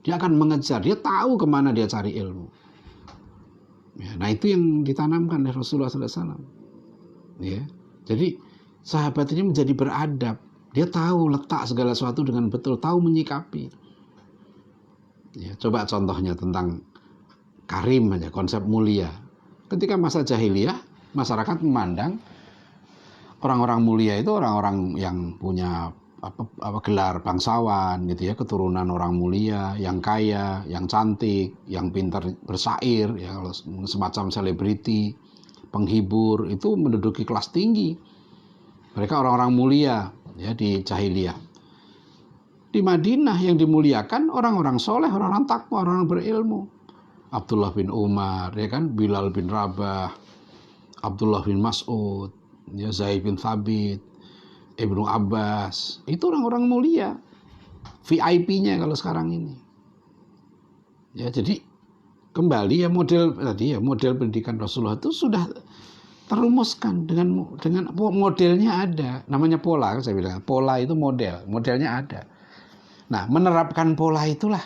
Dia akan mengejar, dia tahu kemana dia cari ilmu. Ya, nah itu yang ditanamkan oleh Rasulullah SAW. Ya, jadi sahabat ini menjadi beradab. Dia tahu letak segala sesuatu dengan betul, tahu menyikapi. Ya, coba contohnya tentang karim aja, konsep mulia. Ketika masa jahiliyah, masyarakat memandang orang-orang mulia itu orang-orang yang punya gelar bangsawan gitu ya, keturunan orang mulia, yang kaya, yang cantik, yang pintar bersair, ya, kalau semacam selebriti, penghibur, itu menduduki kelas tinggi. Mereka orang-orang mulia ya di jahiliyah. Di Madinah yang dimuliakan orang-orang soleh, orang-orang takwa, orang-orang berilmu. Abdullah bin Umar, ya kan, Bilal bin Rabah, Abdullah bin Mas'ud, ya, Zaid bin Thabit, Ibnu Abbas, itu orang-orang mulia, VIP-nya kalau sekarang ini. Ya, jadi kembali ya model tadi ya, model pendidikan Rasulullah itu sudah terumuskan dengan modelnya ada, namanya pola, saya bilang pola itu modelnya ada. Nah, menerapkan pola itulah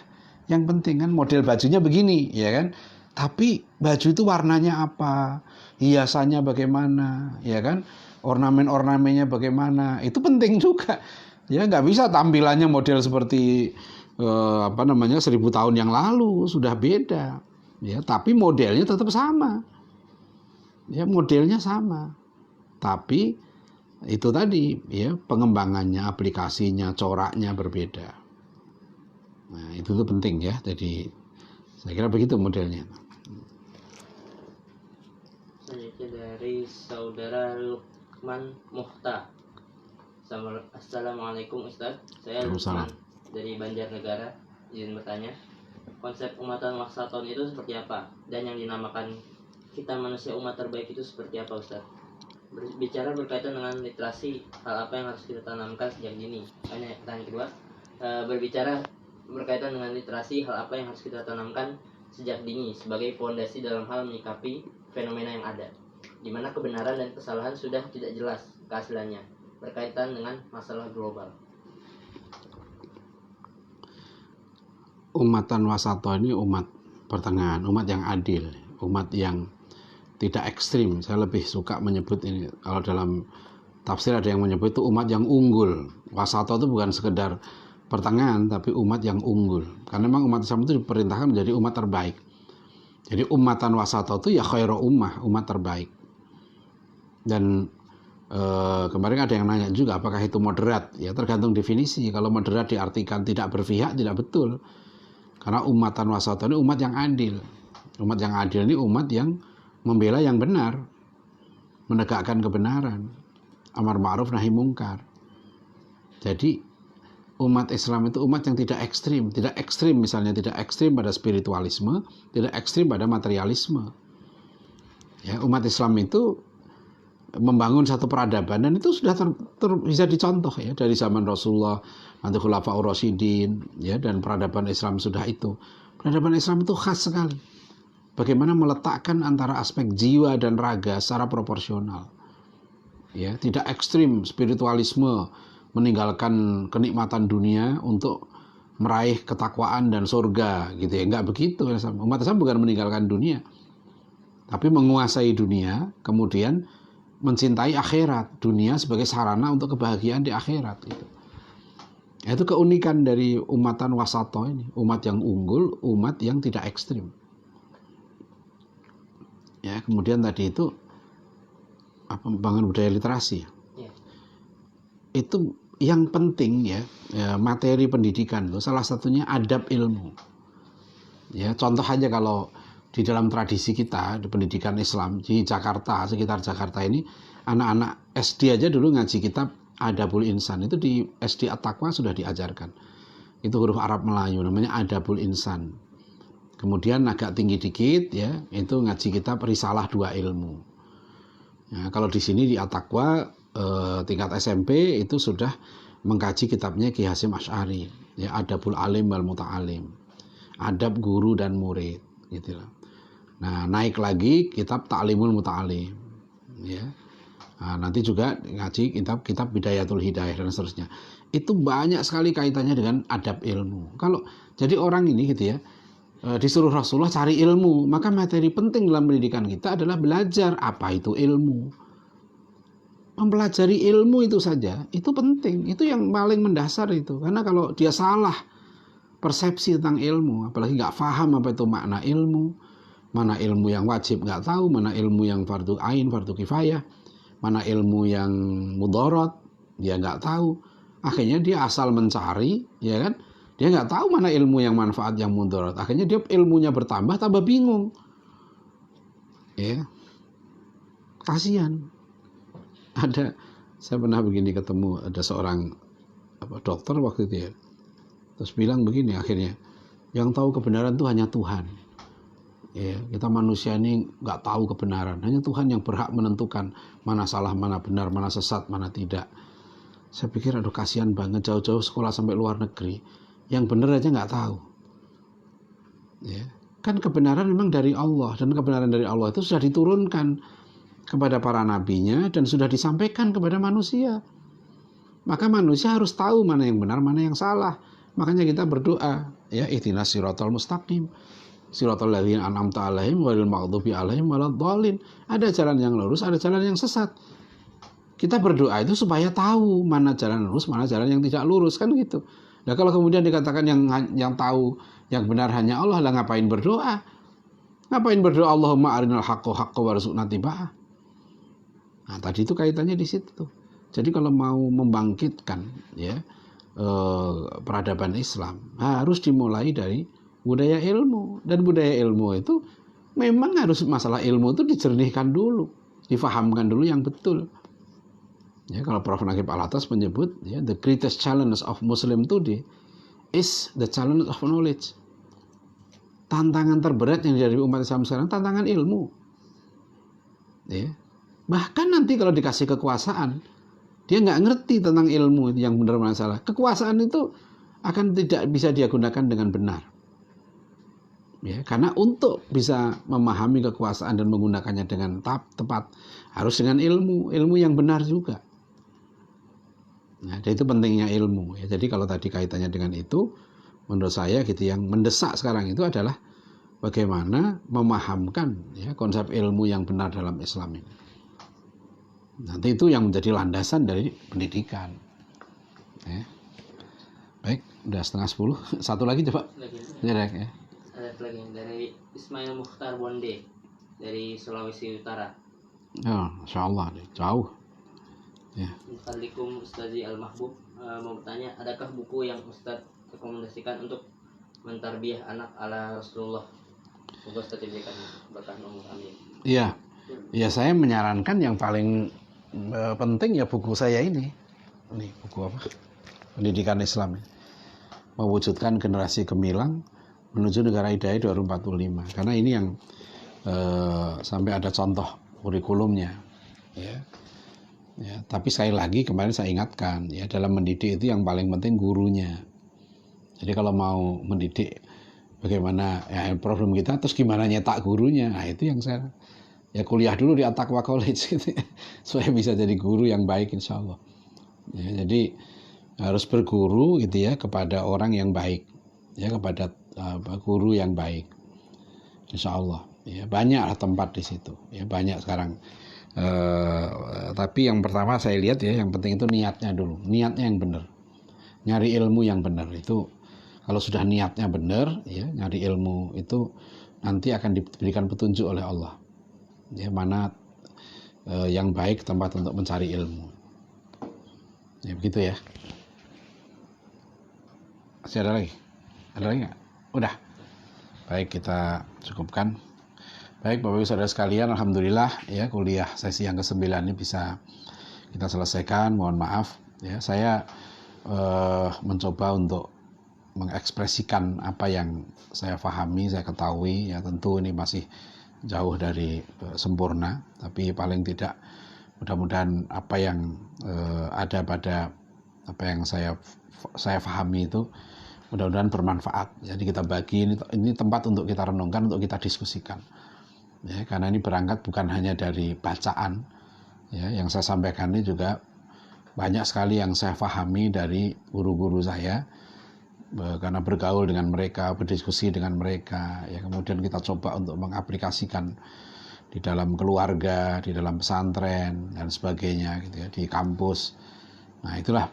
yang penting kan, model bajunya begini, ya kan? Tapi baju itu warnanya apa, hiasannya bagaimana, ya kan? Ornamen-ornamennya bagaimana, itu penting juga. Ya nggak bisa tampilannya model seperti 1000 tahun yang lalu, sudah beda. Ya, tapi modelnya tetap sama. Ya, modelnya sama. Tapi itu tadi ya, pengembangannya, aplikasinya, coraknya berbeda. Nah, itu tuh penting ya. Jadi saya kira begitu modelnya. Selanjutnya dari saudara Lukman Muhta. Assalamualaikum Ustaz. Saya Lukman dari Banjarnegara. Izin bertanya, konsep umatan waksaton itu seperti apa? Dan yang dinamakan kita manusia umat terbaik itu seperti apa, Ustaz? Berbicara berkaitan dengan literasi, hal apa yang harus kita tanamkan sejak dini? Pertanyaan kedua, berbicara berkaitan dengan literasi, hal apa yang harus kita tanamkan sejak dini sebagai fondasi dalam hal menyikapi fenomena yang ada, di mana kebenaran dan kesalahan sudah tidak jelas keasliannya, berkaitan dengan masalah global. Umatan wasato ini umat pertengahan, umat yang adil, umat yang tidak ekstrim. Saya lebih suka menyebut ini, kalau dalam tafsir ada yang menyebut itu umat yang unggul. Wasato itu bukan sekedar pertengahan, tapi umat yang unggul. Karena memang umat Islam itu diperintahkan menjadi umat terbaik. Jadi umatan wasato itu ya khairu ummah, umat terbaik. Dan kemarin ada yang nanya juga apakah itu moderat. Ya tergantung definisi. Kalau moderat diartikan tidak berpihak, tidak betul. Karena umatan wasato ini umat yang adil. Umat yang adil ini umat yang membela yang benar, menegakkan kebenaran, amar ma'ruf nahi mungkar. Jadi umat Islam itu umat yang tidak ekstrim misalnya, tidak ekstrim pada spiritualisme, tidak ekstrim pada materialisme. Ya, umat Islam itu membangun satu peradaban, dan itu sudah bisa dicontoh ya dari zaman Rasulullah, nanti Khulafaur Rasyidin, ya, dan peradaban Islam sudah itu. Peradaban Islam itu khas sekali. Bagaimana meletakkan antara aspek jiwa dan raga secara proporsional. Ya, tidak ekstrim spiritualisme, meninggalkan kenikmatan dunia untuk meraih ketakwaan dan surga gitu ya. Enggak begitu. Umat Islam bukan meninggalkan dunia, tapi menguasai dunia, kemudian mencintai akhirat, dunia sebagai sarana untuk kebahagiaan di akhirat gitu. Itu keunikan dari umatan wasato ini, umat yang unggul, umat yang tidak ekstrim. Ya, kemudian tadi itu pengembangan budaya literasi. Ya. Itu yang penting ya, materi pendidikan itu salah satunya adab ilmu. Ya, contoh aja kalau di dalam tradisi kita di pendidikan Islam di Jakarta, sekitar Jakarta ini, anak-anak SD aja dulu ngaji kitab Adabul Insan. Itu di SD At-Taqwa sudah diajarkan. Itu huruf Arab Melayu, namanya Adabul Insan. Kemudian agak tinggi dikit ya, itu ngaji kitab Risalah Dua Ilmu. Ya, kalau di sini di At-Taqwa tingkat SMP itu sudah mengkaji kitabnya Ki Hasyim Asy'ari, ya, Adabul Alim wal Muta'alim, adab guru dan murid gitu lah. Nah, naik lagi kitab Ta'limul Muta'alim, ya. Nah, nanti juga ngaji kitab Bidayatul Hidayah dan seterusnya. Itu banyak sekali kaitannya dengan adab ilmu. Kalau jadi orang ini gitu ya, disuruh Rasulullah cari ilmu, maka materi penting dalam pendidikan kita adalah belajar apa itu ilmu. Mempelajari ilmu itu saja, itu penting, itu yang paling mendasar itu. Karena kalau dia salah persepsi tentang ilmu, apalagi nggak paham apa itu makna ilmu, mana ilmu yang wajib nggak tahu, mana ilmu yang fardu ain, fardu kifayah, mana ilmu yang mudarat, dia nggak tahu. Akhirnya dia asal mencari, ya kan? Dia nggak tahu mana ilmu yang manfaat, yang mudarat. Akhirnya dia ilmunya bertambah, tambah bingung. Ya, kasihan. Saya pernah begini ketemu ada seorang dokter waktu itu ya, terus bilang begini akhirnya, yang tahu kebenaran itu hanya Tuhan. Ya, kita manusia ini nggak tahu kebenaran, hanya Tuhan yang berhak menentukan mana salah, mana benar, mana sesat, mana tidak. Saya pikir aduh kasihan banget, jauh-jauh sekolah sampai luar negeri, yang benar aja nggak tahu. Ya, kan kebenaran memang dari Allah, dan kebenaran dari Allah itu sudah diturunkan kepada para nabinya dan sudah disampaikan kepada manusia. Maka manusia harus tahu mana yang benar, mana yang salah. Makanya kita berdoa, ya, ihdinas siratal mustaqim, siratal ladzina an'amta 'alaihim ghairil maghdubi 'alaihim waladdallin. Ada jalan yang lurus, ada jalan yang sesat. Kita berdoa itu supaya tahu mana jalan lurus, mana jalan yang tidak lurus, kan gitu. Nah, kalau kemudian dikatakan yang tahu yang benar hanya Allah, lah ngapain berdoa? Ngapain berdoa Allahumma arinal haqqo haqqo warzuqna tiba'ah? Nah, tadi itu kaitannya di situ. Jadi kalau mau membangkitkan ya peradaban Islam harus dimulai dari budaya ilmu, dan budaya ilmu itu memang harus masalah ilmu itu dijernihkan dulu, difahamkan dulu yang betul. Ya, kalau Prof. Naqib Al-Atas menyebut ya, the greatest challenge of Muslim today is the challenge of knowledge. Tantangan terberat yang dihadapi umat Islam sekarang tantangan ilmu. Ya. Bahkan nanti kalau dikasih kekuasaan, dia nggak ngerti tentang ilmu yang benar mana salah. Kekuasaan itu akan tidak bisa dia gunakan dengan benar. Ya, karena untuk bisa memahami kekuasaan dan menggunakannya dengan tepat harus dengan ilmu yang benar juga. Nah, itu pentingnya ilmu. Ya, jadi kalau tadi kaitannya dengan itu, menurut saya gitu yang mendesak sekarang itu adalah bagaimana memahamkan ya, konsep ilmu yang benar dalam Islam ini. Nanti itu yang menjadi landasan dari pendidikan. Ya. Baik, udah 9:30. Satu lagi coba. Lagi. Ya. Ada lagi dari Ismail Mukhtar Bonde dari Sulawesi Utara. Ya, insyaallah jauh. Ya. Assalamualaikum Ustazi Al-Mahbub, mau bertanya, adakah buku yang Ustaz rekomendasikan untuk mentarbiyah anak ala Rasulullah? Semoga Ustaz diberikan berkah umur, amin. Iya. Ya, saya menyarankan yang paling penting ya buku saya ini. Ini buku apa? Pendidikan Islam. Mewujudkan generasi gemilang menuju negara hidayah 2045. Karena ini yang sampai ada contoh kurikulumnya. Ya. Ya, tapi sekali lagi kemarin saya ingatkan ya, dalam mendidik itu yang paling penting gurunya. Jadi kalau mau mendidik bagaimana ya, problem kita terus gimana nyetak gurunya. Nah, itu yang saya ya kuliah dulu di At-Taqwa College gitu ya, supaya bisa jadi guru yang baik insya Allah. Ya, jadi harus berguru gitu ya kepada orang yang baik, ya kepada guru yang baik. Insya Allah ya, banyaklah tempat di situ ya, banyak sekarang. Tapi yang pertama saya lihat ya, yang penting itu niatnya dulu, niatnya yang benar, nyari ilmu yang benar. Itu kalau sudah niatnya benar ya, nyari ilmu itu nanti akan diberikan petunjuk oleh Allah ya, mana yang baik tempat untuk mencari ilmu ya, begitu ya. Masih ada lagi? Ada lagi nggak? Udah. Baik, kita cukupkan. Baik Bapak Ibu Saudara sekalian, alhamdulillah ya, kuliah sesi yang ke-9 ini bisa kita selesaikan. Mohon maaf ya, saya mencoba untuk mengekspresikan apa yang saya pahami, saya ketahui ya. Tentu ini masih jauh dari sempurna, tapi paling tidak mudah-mudahan apa yang ada pada apa yang saya pahami itu mudah-mudahan bermanfaat. Jadi kita bagi, ini tempat untuk kita renungkan, untuk kita diskusikan ya, karena ini berangkat bukan hanya dari bacaan ya, yang saya sampaikan ini juga banyak sekali yang saya pahami dari guru-guru saya, karena bergaul dengan mereka, berdiskusi dengan mereka ya, kemudian kita coba untuk mengaplikasikan di dalam keluarga, di dalam pesantren dan sebagainya gitu ya, di kampus. Nah, itulah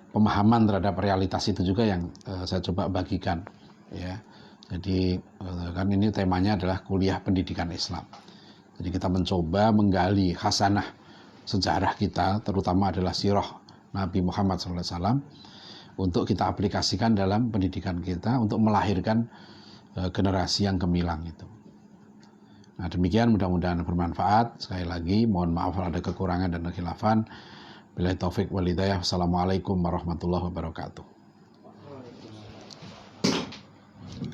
pemahaman terhadap realitas itu juga yang saya coba bagikan ya. Jadi kan ini temanya adalah kuliah pendidikan Islam. Jadi kita mencoba menggali khasanah sejarah kita, terutama adalah sirah Nabi Muhammad SAW, untuk kita aplikasikan dalam pendidikan kita untuk melahirkan generasi yang gemilang itu. Nah, demikian, mudah-mudahan bermanfaat. Sekali lagi mohon maaf kalau ada kekurangan dan kekhilafan. Billahi taufik wal hidayah. Assalamualaikum warahmatullahi wabarakatuh.